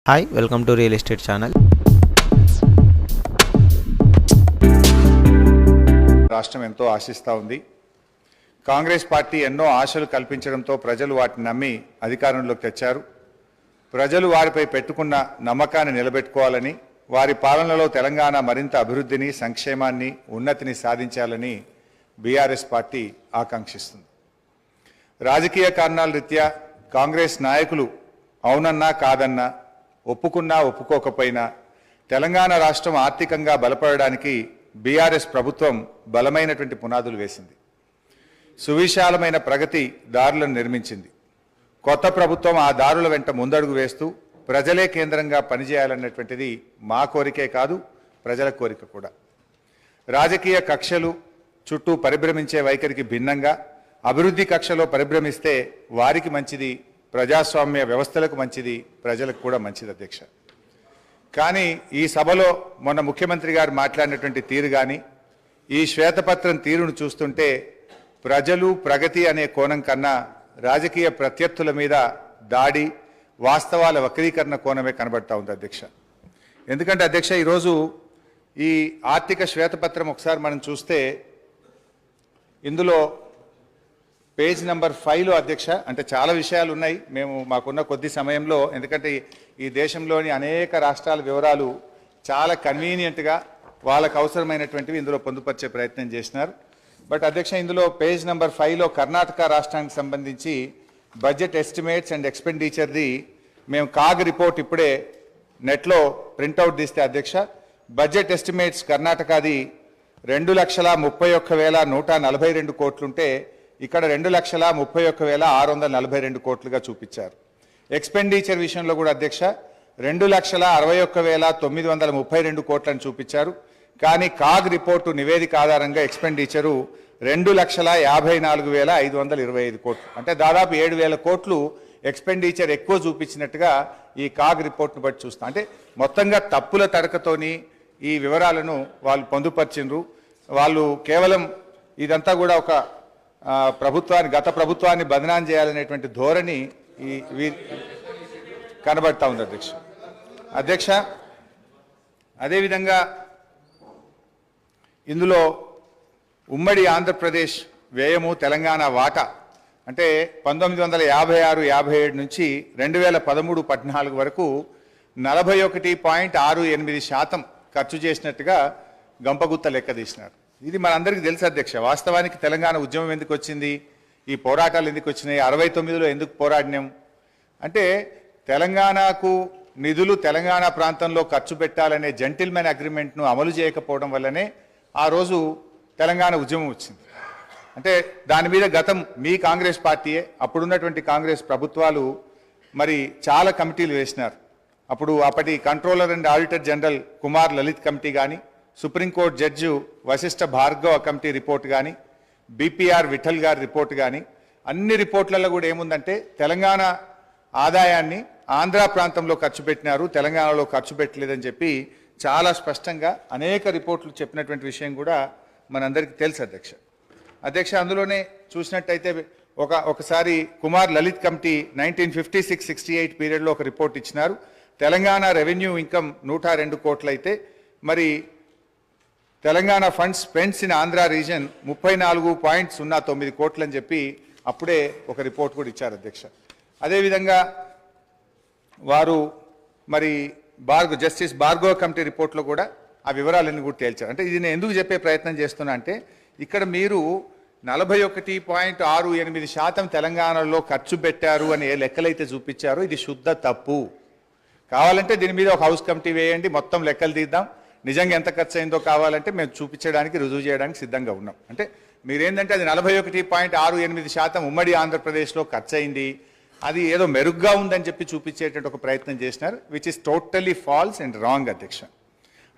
Hi welcome to real estate channel. రాష్ట్రం ఎంతో ఆశిస్తూ ఉంది. కాంగ్రెస్ పార్టీ ఎన్నో ఆశలు కల్పించడంతో ప్రజలు వాటిని నమ్మి అధికారంలోకి తెచ్చారు. ప్రజలు వారిపై పెట్టుకున్న నమ్మకాన్ని నిలబెట్టుకోవాలని, వారి పాలనలో తెలంగాణ మరింత అభివృద్ధిని, సంక్షేమాన్ని, ఉన్నతిని సాధించాలని బీఆర్ఎస్ పార్టీ ఆకాంక్షిస్తుంది. రాజకీయ కారణాల రీత్యా కాంగ్రెస్ నాయకులు అవునన్నా కాదన్నా, ఒప్పుకున్నా ఒప్పుకోకపోయినా తెలంగాణ రాష్ట్రం ఆర్థికంగా బలపడడానికి బీఆర్ఎస్ ప్రభుత్వం బలమైనటువంటి పునాదులు వేసింది. సువిశాలమైన ప్రగతి దారులను నిర్మించింది. కొత్త ప్రభుత్వం ఆ దారుల వెంట ముందడుగు వేస్తూ ప్రజలే కేంద్రంగా పనిచేయాలన్నటువంటిది మా కోరికే కాదు, ప్రజల కోరిక కూడా. రాజకీయ కక్షలు చుట్టూ పరిభ్రమించే వైఖరికి భిన్నంగా అభివృద్ధి కక్షలో పరిభ్రమిస్తే వారికి మంచిది, ప్రజాస్వామ్య వ్యవస్థలకు మంచిది, ప్రజలకు కూడా మంచిది అధ్యక్ష. కానీ ఈ సభలో మొన్న ముఖ్యమంత్రి గారు మాట్లాడినటువంటి తీరు కానీ, ఈ శ్వేతపత్రం తీరును చూస్తుంటే ప్రజలు ప్రగతి అనే కోణం కన్నా రాజకీయ ప్రత్యర్థుల మీద దాడి, వాస్తవాల వక్రీకరణ కోణమే కనబడతా ఉంది అధ్యక్ష. ఎందుకంటే అధ్యక్ష, ఈరోజు ఈ ఆర్థిక శ్వేతపత్రం ఒకసారి మనం చూస్తే ఇందులో పేజ్ నెంబర్ 5లో అధ్యక్ష, అంటే చాలా విషయాలు ఉన్నాయి. మాకున్న కొద్ది సమయంలో, ఎందుకంటే ఈ దేశంలోని అనేక రాష్ట్రాల వివరాలు చాలా కన్వీనియంట్గా వాళ్ళకు అవసరమైనటువంటివి ఇందులో పొందుపరిచే ప్రయత్నం చేసినారు. బట్ అధ్యక్ష, ఇందులో పేజ్ నెంబర్ 5లో కర్ణాటక రాష్ట్రానికి సంబంధించి బడ్జెట్ ఎస్టిమేట్స్ అండ్ ఎక్స్పెండిచర్ది మేము కాగ్ రిపోర్ట్ ఇప్పుడే నెట్లో ప్రింట్అవుట్ తీస్తే అధ్యక్ష, బడ్జెట్ ఎస్టిమేట్స్ కర్ణాటకది 2,31,142 కోట్లుంటే ఇక్కడ 2,31,642 కోట్లుగా చూపించారు. ఎక్స్పెండిచర్ విషయంలో కూడా అధ్యక్ష 2,61,932 కోట్లను చూపించారు. కానీ కాగ్ రిపోర్టు నివేదిక ఆధారంగా ఎక్స్పెండిచరు 2,54,525 కోట్లు, అంటే దాదాపు 7,000 కోట్లు ఎక్స్పెండిచర్ ఎక్కువ చూపించినట్టుగా ఈ కాగ్ రిపోర్ట్ను బట్టి చూస్తాం. అంటే మొత్తంగా తప్పుల తడకతోని ఈ వివరాలను వాళ్ళు పొందుపరిచిండ్రు. వాళ్ళు కేవలం ఇదంతా కూడా ఒక గత ప్రభుత్వాన్ని బదనాం చేయాలనేటువంటి ధోరణి కనబడతా ఉంది అధ్యక్ష. అదేవిధంగా ఇందులో ఉమ్మడి ఆంధ్రప్రదేశ్ వ్యయము, తెలంగాణ వాటా అంటే 1956-57 నుంచి 2013-14 వరకు 41.68% ఖర్చు చేసినట్టుగా గంపగుత్త లెక్క తీసినారు. ఇది మనందరికీ తెలుసు అధ్యక్ష. వాస్తవానికి తెలంగాణ ఉద్యమం ఎందుకు వచ్చింది, ఈ పోరాటాలు ఎందుకు వచ్చినాయి, 69లో ఎందుకు పోరాడినాం అంటే తెలంగాణకు నిధులు తెలంగాణ ప్రాంతంలో ఖర్చు పెట్టాలనే జెంటిల్మెన్ అగ్రిమెంట్ను అమలు చేయకపోవడం వల్లనే ఆ రోజు తెలంగాణ ఉద్యమం వచ్చింది. అంటే దాని మీద గతం మీ కాంగ్రెస్ పార్టీయే, అప్పుడున్నటువంటి కాంగ్రెస్ ప్రభుత్వాలు మరి చాలా కమిటీలు వేసినారు. అప్పటి controller and auditor general Kumar Lalit committee కానీ, supreme court judge Vashishtha Bhargava committee report కానీ, బీపీఆర్ విఠల్ గారి రిపోర్ట్ కానీ, అన్ని రిపోర్ట్లలో కూడా ఏముందంటే తెలంగాణ ఆదాయాన్ని ఆంధ్ర ప్రాంతంలో ఖర్చు పెట్టినారు, తెలంగాణలో ఖర్చు పెట్టలేదని చెప్పి చాలా స్పష్టంగా అనేక రిపోర్ట్లు చెప్పినటువంటి విషయం కూడా మనందరికీ తెలుసు అధ్యక్ష. అందులోనే చూసినట్టయితే ఒకసారి కుమార్ లలిత్ కమిటీ 1956-68 పీరియడ్లో ఒక రిపోర్ట్ ఇచ్చినారు. తెలంగాణ రెవెన్యూ ఇన్కమ్ 102 కోట్లు అయితే మరి Telangana funds spends in Andhra reason 34.09 కోట్లు అని చెప్పి అప్పుడే ఒక రిపోర్ట్ కూడా ఇచ్చారు అధ్యక్ష. అదేవిధంగా వారు మరి జస్టిస్ భార్గవ కమిటీ రిపోర్ట్లో కూడా ఆ వివరాలన్నీ కూడా తేల్చారు. అంటే ఇది నేను ఎందుకు చెప్పే ప్రయత్నం చేస్తున్నా అంటే ఇక్కడ మీరు 41.68% తెలంగాణలో ఖర్చు పెట్టారు అని ఏ లెక్కలైతే చూపించారో ఇది శుద్ధ తప్పు. కావాలంటే దీని మీద ఒక హౌస్ కమిటీ వేయండి, మొత్తం లెక్కలు తీద్దాం, నిజంగా ఎంత ఖర్చు అయిందో కావాలంటే మేము చూపించడానికి, రుజువు చేయడానికి సిద్ధంగా ఉన్నాం. అంటే మీరేంటంటే అది 41.68% ఉమ్మడి ఆంధ్రప్రదేశ్లో ఖర్చు అయింది, అది ఏదో మెరుగ్గా ఉందని చెప్పి చూపించేటువంటి ఒక ప్రయత్నం చేసినారు, which is totally false and wrong అధ్యక్ష.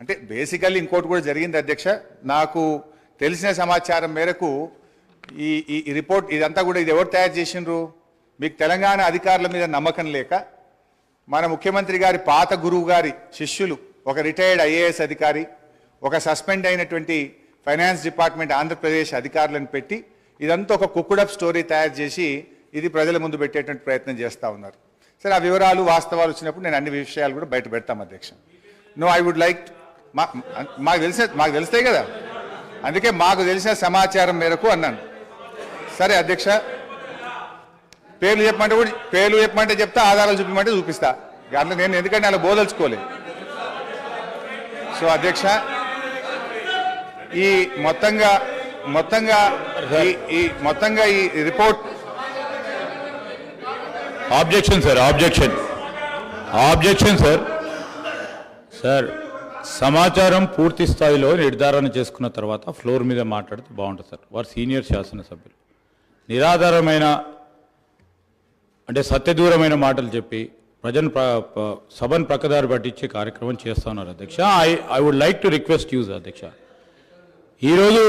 అంటే బేసికల్లీ ఇంకోటి కూడా జరిగింది అధ్యక్ష. నాకు తెలిసిన సమాచారం మేరకు ఈ రిపోర్ట్ ఇదంతా కూడా ఇది ఎవరు తయారు చేసిండ్రు, మీకు తెలంగాణ అధికారుల మీద నమ్మకం లేక మన ముఖ్యమంత్రి గారి పాత గురువు గారి శిష్యులు, ఒక రిటైర్డ్ ఐఏఎస్ అధికారి, ఒక సస్పెండ్ అయినటువంటి ఫైనాన్స్ డిపార్ట్మెంట్ ఆంధ్రప్రదేశ్ అధికారులను పెట్టి ఇదంతా ఒక కుక్కుడప్ స్టోరీ తయారు చేసి ఇది ప్రజల ముందు పెట్టేటువంటి ప్రయత్నం చేస్తూ ఉన్నారు. సరే ఆ వివరాలు వాస్తవాలు వచ్చినప్పుడు నేను అన్ని విషయాలు కూడా బయట పెడతాం అధ్యక్ష. నో ఐ వుడ్ లైక్ మాకు తెలుస్తాయి కదా, అందుకే మాకు తెలిసిన సమాచారం మేరకు అన్నాను. సరే అధ్యక్ష, పేర్లు చెప్పమంటే చెప్తా, ఆధారాలు చూపించమంటే చూపిస్తా. అట్లా నేను ఎందుకంటే అలా బోదలుచుకోలేదు. సో అధ్యక్ష, ఈ మొత్తంగా ఈ రిపోర్ట్ ఆబ్జెక్షన్ సార్. సార్, సమాచారం పూర్తి స్థాయిలో నిర్ధారణ చేసుకున్న తర్వాత ఫ్లోర్ మీద మాట్లాడితే బాగుంటుంది సార్. వారు సీనియర్ శాసనసభ్యులు నిరాధారమైన అంటే సత్యదూరమైన మాటలు చెప్పి ప్రజలను సభను ప్రక్కదారి పట్టించే కార్యక్రమం చేస్తా ఉన్నారు అధ్యక్ష. I would like to request use అధ్యక్ష, ఈరోజు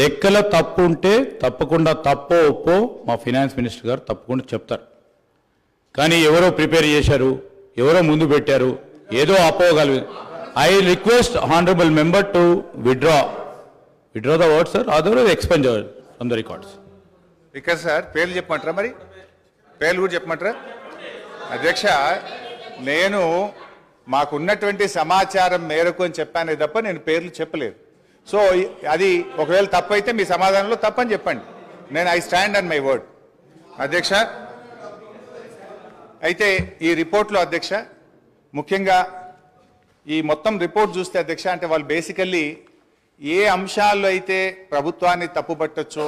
లెక్కల తప్పు ఉంటే తప్పకుండా తప్పో ఒప్పో మా ఫైనాన్స్ మినిస్టర్ గారు తప్పకుండా చెప్తారు. కానీ ఎవరో ప్రిపేర్ చేశారు, ఎవరో ముందు పెట్టారు, ఏదో అపోగలదు. I request honourable member to withdraw the word sir, otherwise expunge from the records. ఇక్కడ సార్ పేర్లు చెప్పమంటారా? మరి పేర్లు కూడా చెప్పమంటారా? అధ్యక్ష, నేను మాకున్నటువంటి సమాచారం మేరకు అని చెప్పానే తప్ప నేను పేర్లు చెప్పలేదు. సో అది ఒకవేళ తప్పైతే మీ సమాధానంలో తప్పని చెప్పండి. నేను I stand on my word అధ్యక్ష. అయితే ఈ రిపోర్ట్లో అధ్యక్ష, ముఖ్యంగా ఈ మొత్తం రిపోర్ట్ చూస్తే అధ్యక్ష, అంటే వాళ్ళు బేసికల్లీ ఏ అంశాల్లో అయితే ప్రభుత్వాన్ని తప్పుపట్టచ్చో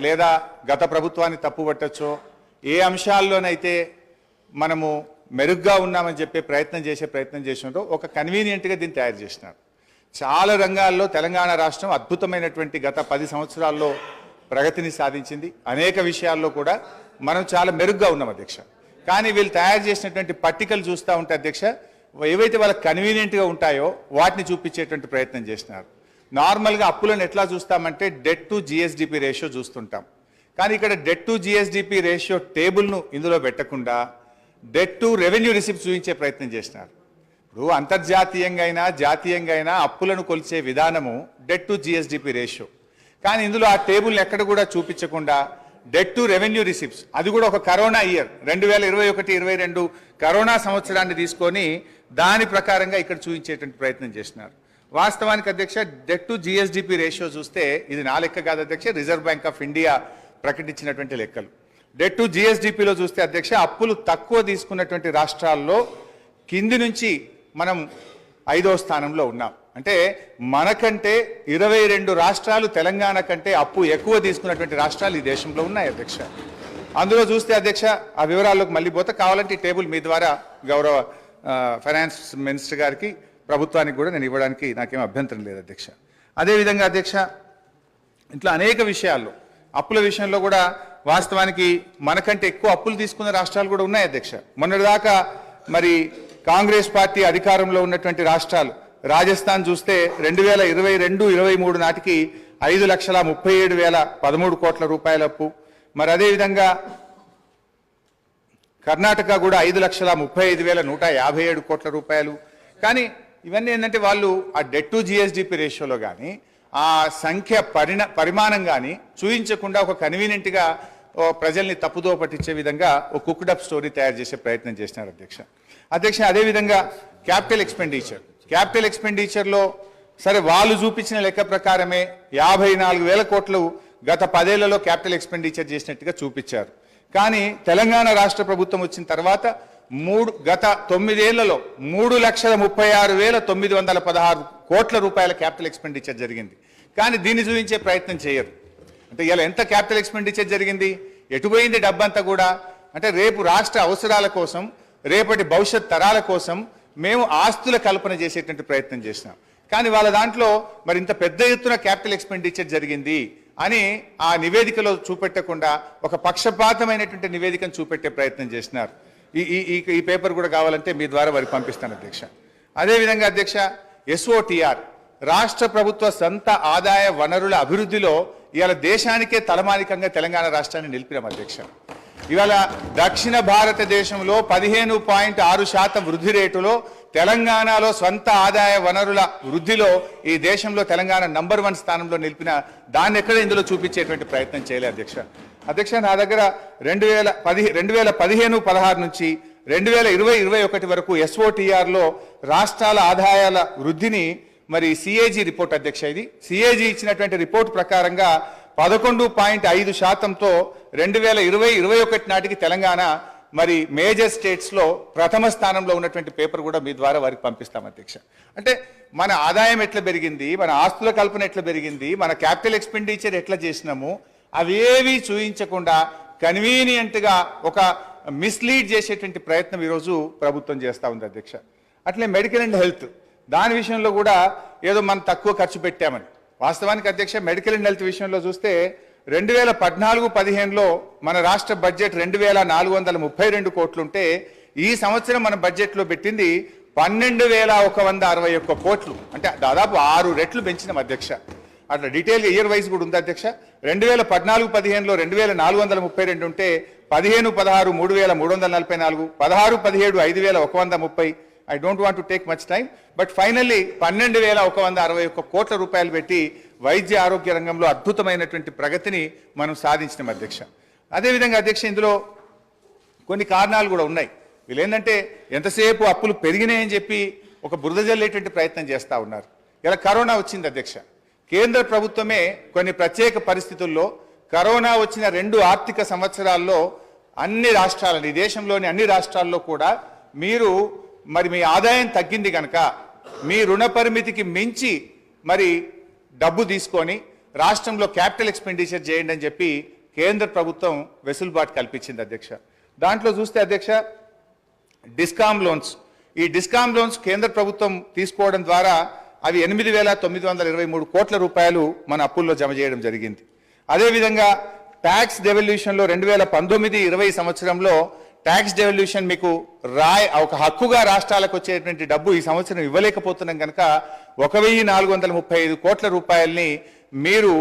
లేదా గత ప్రభుత్వాన్ని తప్పుపట్టచ్చో, ఏ అంశాల్లోనైతే మనము మెరుగ్గా ఉన్నామని చెప్పే ప్రయత్నం చేసినారో ఒక కన్వీనియంట్గా దీన్ని తయారు చేసినారు. చాలా రంగాల్లో తెలంగాణ రాష్ట్రం అద్భుతమైనటువంటి గత 10 సంవత్సరాల్లో ప్రగతిని సాధించింది. అనేక విషయాల్లో కూడా మనం చాలా మెరుగ్గా ఉన్నాం అధ్యక్ష. కానీ వీళ్ళు తయారు చేసినటువంటి పట్టికలు చూస్తూ ఉంటే అధ్యక్ష, ఏవైతే వాళ్ళకి కన్వీనియంట్గా ఉంటాయో వాటిని చూపించేటువంటి ప్రయత్నం చేసినారు. నార్మల్గా అప్పులను ఎట్లా చూస్తామంటే డెట్ టు జిఎస్డిపి రేషియో చూస్తుంటాం. కానీ ఇక్కడ డెట్ టు జిఎస్డిపి రేషియో టేబుల్ను ఇందులో పెట్టకుండా డెట్ టు రెవెన్యూ రిసిప్ట్స్ చూపించే ప్రయత్నం చేసినారు. ఇప్పుడు అంతర్జాతీయంగా అయినా జాతీయంగా అయినా అప్పులను కొలిచే విధానము డెట్ టు జిఎస్డిపి రేషియో. కానీ ఇందులో ఆ టేబుల్ని ఎక్కడ కూడా చూపించకుండా డెట్ టు రెవెన్యూ రిసిప్ట్స్, అది కూడా ఒక కరోనా ఇయర్ 2021-22 కరోనా సంవత్సరాన్ని తీసుకొని దాని ప్రకారంగా ఇక్కడ చూపించేటువంటి ప్రయత్నం చేసినారు. వాస్తవానికి అధ్యక్ష, డెట్ టు జిఎస్డిపి రేషియో చూస్తే ఇది నా లెక్క కాదు అధ్యక్ష, రిజర్వ్ బ్యాంక్ ఆఫ్ ఇండియా ప్రకటించినటువంటి లెక్కలు. డెట్ టు జిఎస్డిపిలో చూస్తే అధ్యక్ష, అప్పులు తక్కువ తీసుకున్నటువంటి రాష్ట్రాల్లో కింది నుంచి మనం 5వ స్థానంలో ఉన్నాం. అంటే మనకంటే 22 రాష్ట్రాలు తెలంగాణ కంటే అప్పు ఎక్కువ తీసుకున్నటువంటి రాష్ట్రాలు ఈ దేశంలో ఉన్నాయి అధ్యక్ష. అందులో చూస్తే అధ్యక్ష, ఆ వివరాల్లోకి మళ్ళీ పోతే కావాలంటే ఈ టేబుల్ మీ ద్వారా గౌరవ ఫైనాన్స్ మినిస్టర్ గారికి ప్రభుత్వానికి కూడా నేను ఇవ్వడానికి నాకేం అభ్యంతరం లేదు అధ్యక్ష. అదేవిధంగా అధ్యక్ష, ఇట్లా అనేక విషయాల్లో అప్పుల విషయంలో కూడా వాస్తవానికి మనకంటే ఎక్కువ అప్పులు తీసుకున్న రాష్ట్రాలు కూడా ఉన్నాయి అధ్యక్ష. మొన్నటిదాకా మరి కాంగ్రెస్ పార్టీ అధికారంలో ఉన్నటువంటి రాష్ట్రాలు, రాజస్థాన్ చూస్తే 2022-23 నాటికి 5,37,013 కోట్ల రూపాయల అప్పు. మరి అదేవిధంగా కర్ణాటక కూడా 5,35,157 కోట్ల రూపాయలు. కానీ ఇవన్నీ ఏంటంటే వాళ్ళు ఆ డెట్ టు జిఎస్డిపి రేషియోలో కానీ ఆ సంఖ్య పరిమాణం కానీ చూపించకుండా ఒక కన్వీనియంట్గా ప్రజల్ని తప్పుదో పట్టించే విధంగా ఒక కుక్డప్ స్టోరీ తయారు చేసే ప్రయత్నం చేసినారు అధ్యక్ష. అదేవిధంగా క్యాపిటల్ ఎక్స్పెండిచర్లో సరే వాళ్ళు చూపించిన లెక్క ప్రకారమే 54,000 కోట్లు గత 10 ఏళ్లలో క్యాపిటల్ ఎక్స్పెండిచర్ చేసినట్టుగా చూపించారు. కానీ తెలంగాణ రాష్ట్ర ప్రభుత్వం వచ్చిన తర్వాత గత 9 ఏళ్లలో 3,36,916 కోట్ల రూపాయల క్యాపిటల్ ఎక్స్పెండిచర్ జరిగింది. కానీ దీన్ని చూపించే ప్రయత్నం చేయరు. అంటే ఇలా ఎంత క్యాపిటల్ ఎక్స్పెండిచర్ జరిగింది, ఎటుపోయింది డబ్బంతా కూడా అంటే రేపు రాష్ట్ర అవసరాల కోసం, రేపటి భవిష్యత్ తరాల కోసం మేము ఆస్తుల కల్పన చేసేటువంటి ప్రయత్నం చేసినాం. కానీ వాళ్ళ దాంట్లో మరి ఇంత పెద్ద ఎత్తున క్యాపిటల్ ఎక్స్పెండిచర్ జరిగింది అని ఆ నివేదికలో చూపెట్టకుండా ఒక పక్షపాతమైనటువంటి నివేదికను చూపెట్టే ప్రయత్నం చేసినారు. ఈ పేపర్ కూడా కావాలంటే మీ ద్వారా వారికి పంపిస్తాను అధ్యక్ష. అదేవిధంగా అధ్యక్ష, SOTR రాష్ట్ర ప్రభుత్వ సొంత ఆదాయ వనరుల అభివృద్ధిలో ఇవాళ దేశానికే తలమానికంగా తెలంగాణ రాష్ట్రాన్ని నిలిపినాం అధ్యక్ష. ఇవాళ దక్షిణ భారతదేశంలో 15.6% వృద్ధి రేటులో తెలంగాణలో స్వంత ఆదాయ వనరుల వృద్ధిలో ఈ దేశంలో తెలంగాణ నంబర్ 1 స్థానంలో నిలిపిన దాన్ని ఎక్కడ ఇందులో చూపించేటువంటి ప్రయత్నం చేయలేదు అధ్యక్ష. నా దగ్గర 2015-16 నుంచి 2020-21 వరకు SOTRలో రాష్ట్రాల ఆదాయాల వృద్ధిని మరి CAG రిపోర్ట్ అధ్యక్ష, ఇది CAG ఇచ్చినటువంటి రిపోర్ట్ ప్రకారంగా 11.5%తో 2020-21 నాటికి తెలంగాణ మరి మేజర్ స్టేట్స్లో ప్రథమ స్థానంలో ఉన్నటువంటి పేపర్ కూడా మీ ద్వారా వారికి పంపిస్తాం అధ్యక్ష. అంటే మన ఆదాయం ఎట్లా పెరిగింది, మన ఆస్తుల కల్పన ఎట్లా పెరిగింది, మన క్యాపిటల్ ఎక్స్పెండిచర్ ఎట్లా చేసినాము అవేవి చూయించకుండా కన్వీనియంట్గా ఒక మిస్లీడ్ చేసేటువంటి ప్రయత్నం ఈరోజు ప్రభుత్వం చేస్తూ ఉంది అధ్యక్ష. అట్లే మెడికల్ అండ్ హెల్త్ దాని విషయంలో కూడా ఏదో మనం తక్కువ ఖర్చు పెట్టామని, వాస్తవానికి అధ్యక్ష మెడికల్ అండ్ హెల్త్ విషయంలో చూస్తే 2014-15లో మన రాష్ట్ర బడ్జెట్ 2432 కోట్లుంటే ఈ సంవత్సరం మన బడ్జెట్లో పెట్టింది 12,161 కోట్లు, అంటే దాదాపు 6 రెట్లు పెంచినాం అధ్యక్ష. అట్లా డీటెయిల్గా ఇయర్ వైజ్ కూడా ఉంది అధ్యక్ష. 2014-15లో 2432 ఉంటే 15-16 3,344, 16-17 5,130. I don't want to take much time, but finally 12,161 కోట్ల రూపాయలు పెట్టి వైద్య ఆరోగ్య రంగంలో అద్భుతమైనటువంటి ప్రగతిని మనం సాధించినాం అధ్యక్ష. అదేవిధంగా అధ్యక్ష ఇందులో కొన్ని కారణాలు కూడా ఉన్నాయి. వీళ్ళు ఏంటంటే ఎంతసేపు అప్పులు పెరిగినాయని చెప్పి ఒక బురద జల్లేటువంటి ప్రయత్నం చేస్తూ ఉన్నారు. ఇలా కరోనా వచ్చింది అధ్యక్ష. కేంద్ర ప్రభుత్వమే కొన్ని ప్రత్యేక పరిస్థితుల్లో కరోనా వచ్చిన 2 ఆర్థిక సంవత్సరాల్లో అన్ని రాష్ట్రాలని, దేశంలోని అన్ని రాష్ట్రాల్లో కూడా మీరు మరి మీ ఆదాయం తగ్గింది కనుక మీ రుణ పరిమితికి మించి మరి డబ్బు తీసుకొని రాష్ట్రంలో క్యాపిటల్ ఎక్స్పెండిచర్ చేయండి అని చెప్పి కేంద్ర ప్రభుత్వం వెసులుబాటు కల్పించింది అధ్యక్ష. దాంట్లో చూస్తే అధ్యక్ష డిస్కామ్ లోన్స్, ఈ డిస్కామ్ లోన్స్ కేంద్ర ప్రభుత్వం తీసుకోవడం ద్వారా అవి 8,923 కోట్ల రూపాయలు మన అప్పుల్లో జమ చేయడం జరిగింది. అదేవిధంగా ట్యాక్స్ డెవల్యూషన్లో 2019-20 సంవత్సరంలో ట్యాక్స్ డెవల్యూషన్ మీకు ఒక హక్కుగా రాష్ట్రాలకు వచ్చేటువంటి డబ్బు ఈ సంవత్సరం ఇవ్వలేకపోతున్నాం కనుక 1,435 కోట్ల రూపాయలని మీరు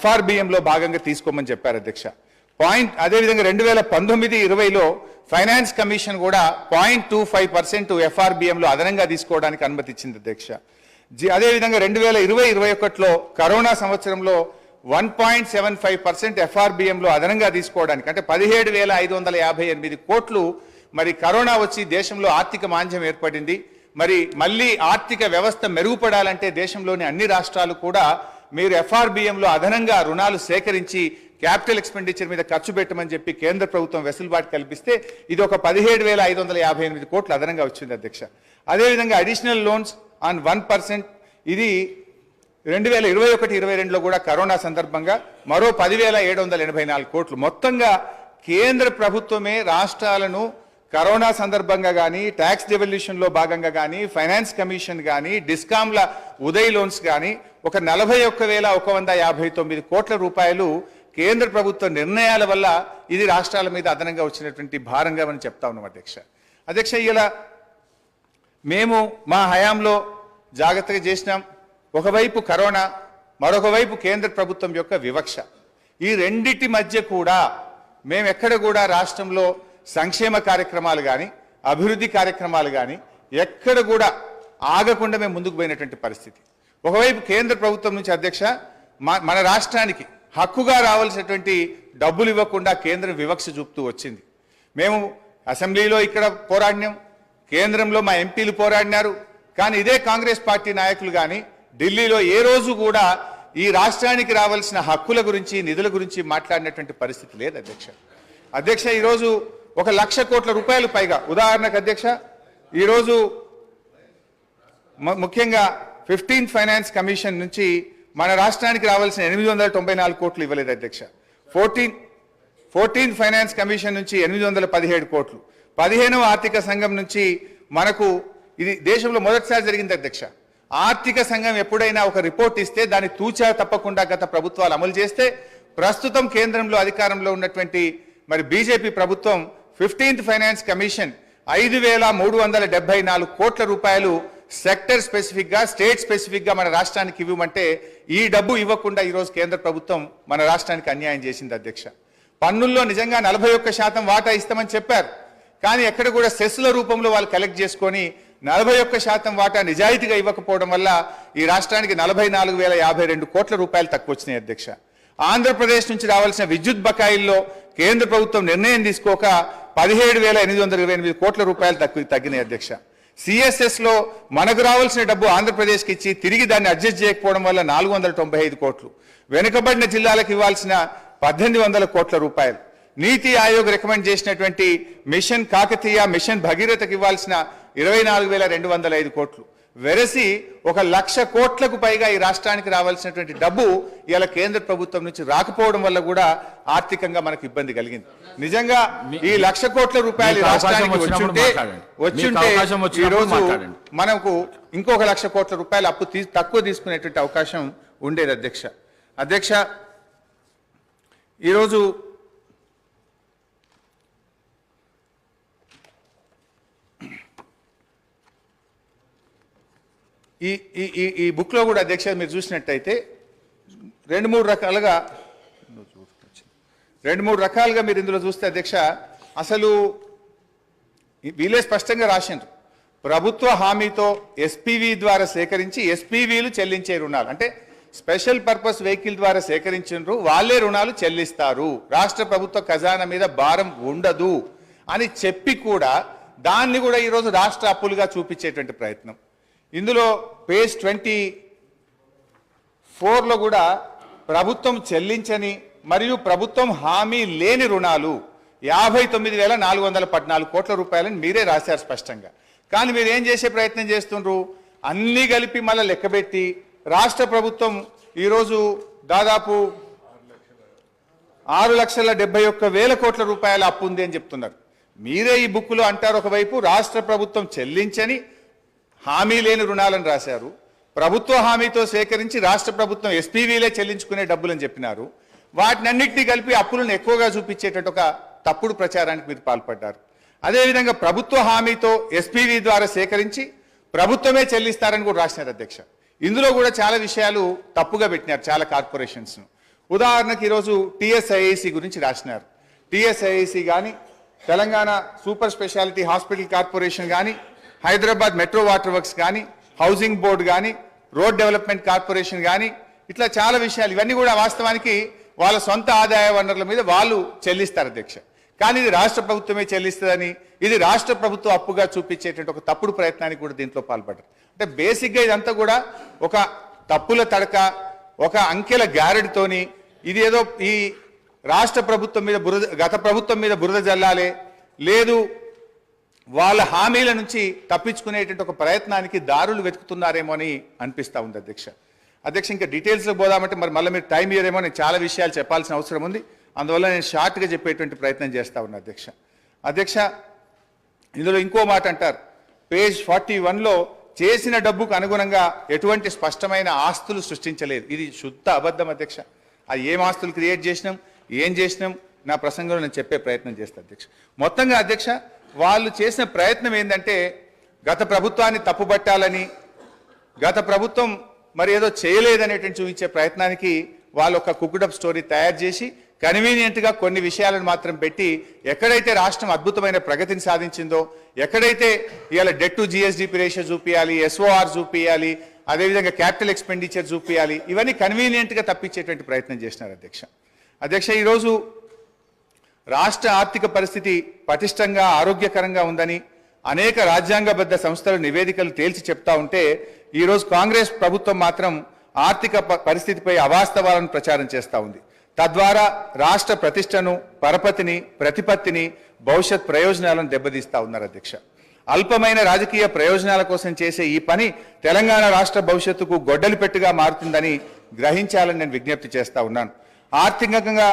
FRBMలో భాగంగా తీసుకోమని చెప్పారు అధ్యక్ష. అదేవిధంగా 2019-20లో ఫైనాన్స్ కమిషన్ కూడా 0.25% FRBMలో అదనంగా తీసుకోవడానికి అనుమతి ఇచ్చింది అధ్యక్ష. అదేవిధంగా 2020-21లో కరోనా సంవత్సరంలో 1.75% FRBMలో అదనంగా తీసుకోవడానికి, అంటే 17,558 కోట్లు మరి కరోనా వచ్చి దేశంలో ఆర్థిక మాంద్యం ఏర్పడింది. మరి మళ్ళీ ఆర్థిక వ్యవస్థ మెరుగుపడాలంటే దేశంలోని అన్ని రాష్ట్రాలు కూడా మీరు FRBMలో అదనంగా రుణాలు సేకరించి క్యాపిటల్ ఎక్స్పెండిచర్ మీద ఖర్చు పెట్టమని చెప్పి కేంద్ర ప్రభుత్వం వెసులుబాటు కల్పిస్తే ఇది ఒక 17,558 కోట్లు అదనంగా వచ్చింది అధ్యక్ష. అదేవిధంగా అడిషనల్ లోన్స్ ఆన్ 1%, ఇది 2021-22లో కూడా కరోనా సందర్భంగా మరో 10,784 కోట్లు. మొత్తంగా కేంద్ర ప్రభుత్వమే రాష్ట్రాలను కరోనా సందర్భంగా కానీ, ట్యాక్స్ డెవల్యూషన్లో భాగంగా కానీ, ఫైనాన్స్ కమిషన్ కానీ, డిస్కామ్ల ఉదయ్ లోన్స్ కానీ ఒక 41,159 కోట్ల రూపాయలు కేంద్ర ప్రభుత్వ నిర్ణయాల వల్ల ఇది రాష్ట్రాల మీద అదనంగా వచ్చినటువంటి భారంగా మనం చెప్తా ఉన్నాం అధ్యక్ష. అధ్యక్ష ఇలా మేము మా హయాంలో జాగ్రత్తగా చేసినాం. ఒకవైపు కరోనా, మరొక వైపు కేంద్ర ప్రభుత్వం యొక్క వివక్ష, ఈ రెండిటి మధ్య కూడా మేము ఎక్కడ కూడా రాష్ట్రంలో సంక్షేమ కార్యక్రమాలు కానీ, అభివృద్ధి కార్యక్రమాలు కానీ ఎక్కడ కూడా ఆగకుండా మేము ముందుకు పోయినటువంటి పరిస్థితి. ఒకవైపు కేంద్ర ప్రభుత్వం నుంచి అధ్యక్ష మన రాష్ట్రానికి హక్కుగా రావాల్సినటువంటి డబ్బులు ఇవ్వకుండా కేంద్రం వివక్ష చూపుతూ వచ్చింది. మేము అసెంబ్లీలో ఇక్కడ పోరాడినాం, కేంద్రంలో మా ఎంపీలు పోరాడినారు, కానీ ఇదే కాంగ్రెస్ పార్టీ నాయకులు కానీ ఢిల్లీలో ఏ రోజు కూడా ఈ రాష్ట్రానికి రావాల్సిన హక్కుల గురించి, నిధుల గురించి మాట్లాడినటువంటి పరిస్థితి లేదు అధ్యక్ష. అధ్యక్ష ఈరోజు 1,00,000 కోట్ల రూపాయలు పైగా, ఉదాహరణకు అధ్యక్ష ఈరోజు ముఖ్యంగా 15th ఫైనాన్స్ కమిషన్ నుంచి మన రాష్ట్రానికి రావాల్సిన 894 కోట్లు ఇవ్వలేదు అధ్యక్ష. 14th ఫైనాన్స్ కమిషన్ నుంచి 817 కోట్లు, 15వ ఆర్థిక సంఘం నుంచి మనకు, ఇది దేశంలో మొదటిసారి జరిగింది అధ్యక్ష. ఆర్థిక సంఘం ఎప్పుడైనా ఒక రిపోర్ట్ ఇస్తే దాన్ని తూచా తప్పకుండా గత ప్రభుత్వాలు అమలు చేస్తే, ప్రస్తుతం కేంద్రంలో అధికారంలో ఉన్నటువంటి మరి బీజేపీ ప్రభుత్వం 15th ఫైనాన్స్ కమిషన్ 5,374 కోట్ల రూపాయలు సెక్టర్ స్పెసిఫిక్ గా, స్టేట్ స్పెసిఫిక్ గా మన రాష్ట్రానికి ఇవ్వమంటే ఈ డబ్బు ఇవ్వకుండా ఈరోజు కేంద్ర ప్రభుత్వం మన రాష్ట్రానికి అన్యాయం చేసింది అధ్యక్ష. పన్నుల్లో నిజంగా 41% వాటా ఇస్తామని చెప్పారు, కానీ ఎక్కడ కూడా సెస్ల రూపంలో వాళ్ళు కలెక్ట్ చేసుకొని 41% వాటా నిజాయితీగా ఇవ్వకపోవడం వల్ల ఈ రాష్ట్రానికి 44,052 కోట్ల రూపాయలు తక్కువ వచ్చినాయి అధ్యక్ష. ఆంధ్రప్రదేశ్ నుంచి రావాల్సిన విద్యుత్ బకాయిల్లో కేంద్ర ప్రభుత్వం నిర్ణయం తీసుకోక 17,828 కోట్ల రూపాయలు తగ్గినాయి అధ్యక్ష. సిఎస్ఎస్లో మనకు రావాల్సిన డబ్బు ఆంధ్రప్రదేశ్కి ఇచ్చి తిరిగి దాన్ని అడ్జస్ట్ చేయకపోవడం వల్ల 495 కోట్లు, వెనుకబడిన జిల్లాలకు ఇవ్వాల్సిన 1800 కోట్ల రూపాయలు, నీతి ఆయోగ్ రికమెండ్ చేసినటువంటి మిషన్ కాకతీయ, మిషన్ భగీరథకి ఇవ్వాల్సిన 24,205 కోట్లు, వెరసి 1,00,000 కోట్లకు పైగా ఈ రాష్ట్రానికి రావాల్సినటువంటి డబ్బు ఇలా కేంద్ర ప్రభుత్వం నుంచి రాకపోవడం వల్ల కూడా ఆర్థికంగా మనకు ఇబ్బంది కలిగింది. నిజంగా ఈ 1,00,000 కోట్ల రూపాయలు రాష్ట్రానికి వచ్చుంటే ఈ రోజు మనకు ఇంకొక 1,00,000 కోట్ల రూపాయలు అప్పు తక్కువ తీసుకునేటువంటి అవకాశం ఉండేది అధ్యక్ష. అధ్యక్ష, ఈరోజు ఈ బుక్లో కూడా అధ్యక్ష మీరు చూసినట్టయితే రెండు మూడు రకాలుగా మీరు ఇందులో చూస్తే అధ్యక్ష, అసలు వీళ్ళే స్పష్టంగా రాసిండ్రు. ప్రభుత్వ హామీతో ఎస్పీవీ ద్వారా సేకరించి ఎస్పీవీలు చెల్లించే రుణాలు, అంటే స్పెషల్ పర్పస్ వెహికల్ ద్వారా సేకరించిండ్రు, వాళ్ళే రుణాలు చెల్లిస్తారు, రాష్ట్ర ప్రభుత్వ ఖజానా మీద భారం ఉండదు అని చెప్పి కూడా దాన్ని కూడా ఈరోజు రాష్ట్ర అప్పులుగా చూపించేటువంటి ప్రయత్నం. ఇందులో పేజ్ 24లో కూడా ప్రభుత్వం చెల్లించని మరియు ప్రభుత్వం హామీ లేని రుణాలు 59,414 కోట్ల రూపాయలని మీరే రాశారు స్పష్టంగా. కానీ మీరు ఏం చేసే ప్రయత్నం చేస్తుండ్రు, అన్నీ కలిపి మళ్ళీ లెక్కబెట్టి రాష్ట్ర ప్రభుత్వం ఈరోజు దాదాపు 6,71,000 కోట్ల రూపాయల అప్పు ఉంది అని చెప్తున్నారు. మీరే ఈ బుక్లో అంటారు, ఒకవైపు రాష్ట్ర ప్రభుత్వం చెల్లించని హామీ లేని రుణాలను రాశారు, ప్రభుత్వ హామీతో సేకరించి రాష్ట్ర ప్రభుత్వం ఎస్పీవీలే చెల్లించుకునే డబ్బులని చెప్పినారు, వాటినన్నింటినీ కలిపి అప్పులను ఎక్కువగా చూపించేటట్టు ఒక తప్పుడు ప్రచారానికి మీరు పాల్పడ్డారు. అదేవిధంగా ప్రభుత్వ హామీతో ఎస్పీవీ ద్వారా సేకరించి ప్రభుత్వమే చెల్లిస్తారని కూడా రాసినారు అధ్యక్ష. ఇందులో కూడా చాలా విషయాలు తప్పుగా పెట్టినారు చాలా కార్పొరేషన్స్ను. ఉదాహరణకు ఈరోజు టీఎస్ఐఐసి గురించి రాసినారు. టీఎస్ఐఐసి కానీ, Telangana super speciality hospital corporation కానీ, హైదరాబాద్ మెట్రో వాటర్ వర్క్స్ కానీ, హౌసింగ్ బోర్డు కానీ, రోడ్ డెవలప్మెంట్ కార్పొరేషన్ కానీ, ఇట్లా చాలా విషయాలు, ఇవన్నీ కూడా వాస్తవానికి వాళ్ళ సొంత ఆదాయ వనరుల మీద వాళ్ళు చెల్లిస్తారు అధ్యక్ష. కానీ ఇది రాష్ట్ర ప్రభుత్వమే చెల్లిస్తుందని, ఇది రాష్ట్ర ప్రభుత్వం అప్పుగా చూపించేటువంటి ఒక తప్పుడు ప్రయత్నానికి కూడా దీంట్లో పాల్పడ్డారు. అంటే బేసిక్గా ఇదంతా కూడా ఒక తప్పుల తడక, ఒక అంకెల గ్యారెడ్తోని ఇది ఏదో ఈ రాష్ట్ర ప్రభుత్వం మీద గత ప్రభుత్వం మీద బురద జల్లాలే, లేదు వాళ్ళ హామీల నుంచి తప్పించుకునేటువంటి ఒక ప్రయత్నానికి దారులు వెతుకుతున్నారేమో అని అనిపిస్తూ ఉంది అధ్యక్ష. ఇంకా డీటెయిల్స్లో పోదామంటే మరి మళ్ళీ మీరు టైం ఇయ్యరేమో, నేను చాలా విషయాలు చెప్పాల్సిన అవసరం ఉంది, అందువల్ల నేను షార్ట్గా చెప్పేటువంటి ప్రయత్నం చేస్తూ ఉన్నా అధ్యక్ష. ఇందులో ఇంకో మాట అంటారు, పేజ్ 41లో చేసిన డబ్బుకు అనుగుణంగా ఎటువంటి స్పష్టమైన ఆస్తులు సృష్టించలేదు. ఇది శుద్ధ అబద్ధం అధ్యక్ష. అది ఏం ఆస్తులు క్రియేట్ చేసినాం, ఏం చేసినాం, నా ప్రసంగంలో నేను చెప్పే ప్రయత్నం చేస్తాను అధ్యక్ష. మొత్తంగా అధ్యక్ష, వాళ్ళు చేసిన ప్రయత్నం ఏంటంటే గత ప్రభుత్వాన్ని తప్పుబట్టాలని, గత ప్రభుత్వం మరి ఏదో చేయలేదనేటువంటి చూపించే ప్రయత్నానికి వాళ్ళు ఒక కుక్డప్ స్టోరీ తయారు చేసి కన్వీనియంట్గా కొన్ని విషయాలను మాత్రం పెట్టి, ఎక్కడైతే రాష్ట్రం అద్భుతమైన ప్రగతిని సాధించిందో, ఎక్కడైతే ఇవాళ డెట్ టు జిఎస్డిపి రేషియో చూపించాలి, ఎస్ఓఆర్ చూపించాలి, అదేవిధంగా క్యాపిటల్ ఎక్స్పెండిచర్ చూపించాలి, ఇవన్నీ కన్వీనియంట్గా తప్పించేటువంటి ప్రయత్నం చేసినారు అధ్యక్ష. ఈరోజు రాష్ట్ర ఆర్థిక పరిస్థితి పటిష్టంగా ఆరోగ్యకరంగా ఉందని అనేక రాజ్యాంగబద్ధ సంస్థల నివేదికలు తేల్చి చెప్తా ఉంటే, ఈరోజు కాంగ్రెస్ ప్రభుత్వం మాత్రం ఆర్థిక పరిస్థితిపై అవాస్తవాలను ప్రచారం చేస్తూ ఉంది. తద్వారా రాష్ట్ర ప్రతిష్టను, పరపతిని, ప్రతిపత్తిని, భవిష్యత్ ప్రయోజనాలను దెబ్బతీస్తూ ఉన్నారు అధ్యక్ష. అల్పమైన రాజకీయ ప్రయోజనాల కోసం చేసే ఈ పని తెలంగాణ రాష్ట్ర భవిష్యత్తుకు గొడ్డలి పెట్టుగా మారుతుందని గ్రహించాలని నేను విజ్ఞప్తి చేస్తూ ఉన్నాను. ఆర్థికంగా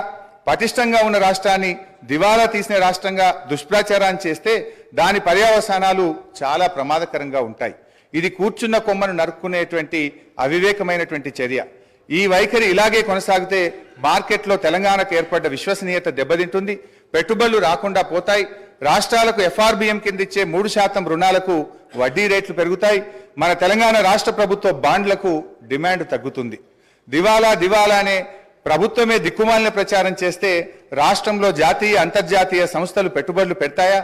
పటిష్టంగా ఉన్న రాష్ట్రాన్ని దివాలా తీసిన రాష్ట్రంగా దుష్ప్రచారాన్ని చేస్తే దాని పర్యవసానాలు చాలా ప్రమాదకరంగా ఉంటాయి. ఇది కూర్చున్న కొమ్మను నరుక్కునేటువంటి అవివేకమైనటువంటి చర్య. ఈ వైఖరి ఇలాగే కొనసాగితే మార్కెట్లో తెలంగాణకు ఏర్పడ్డ విశ్వసనీయత దెబ్బతింటుంది, పెట్టుబడులు రాకుండా పోతాయి, రాష్ట్రాలకు ఎఫ్ఆర్బిఎం కింద ఇచ్చే 3% రుణాలకు వడ్డీ రేట్లు పెరుగుతాయి, మన తెలంగాణ రాష్ట్ర ప్రభుత్వ బాండ్లకు డిమాండ్ తగ్గుతుంది. దివాలా అనే ప్రభుత్వమే దిక్కుమాలిన ప్రచారం చేస్తే రాష్ట్రంలో జాతీయ, అంతర్జాతీయ సంస్థలు పెట్టుబడులు పెడతాయా?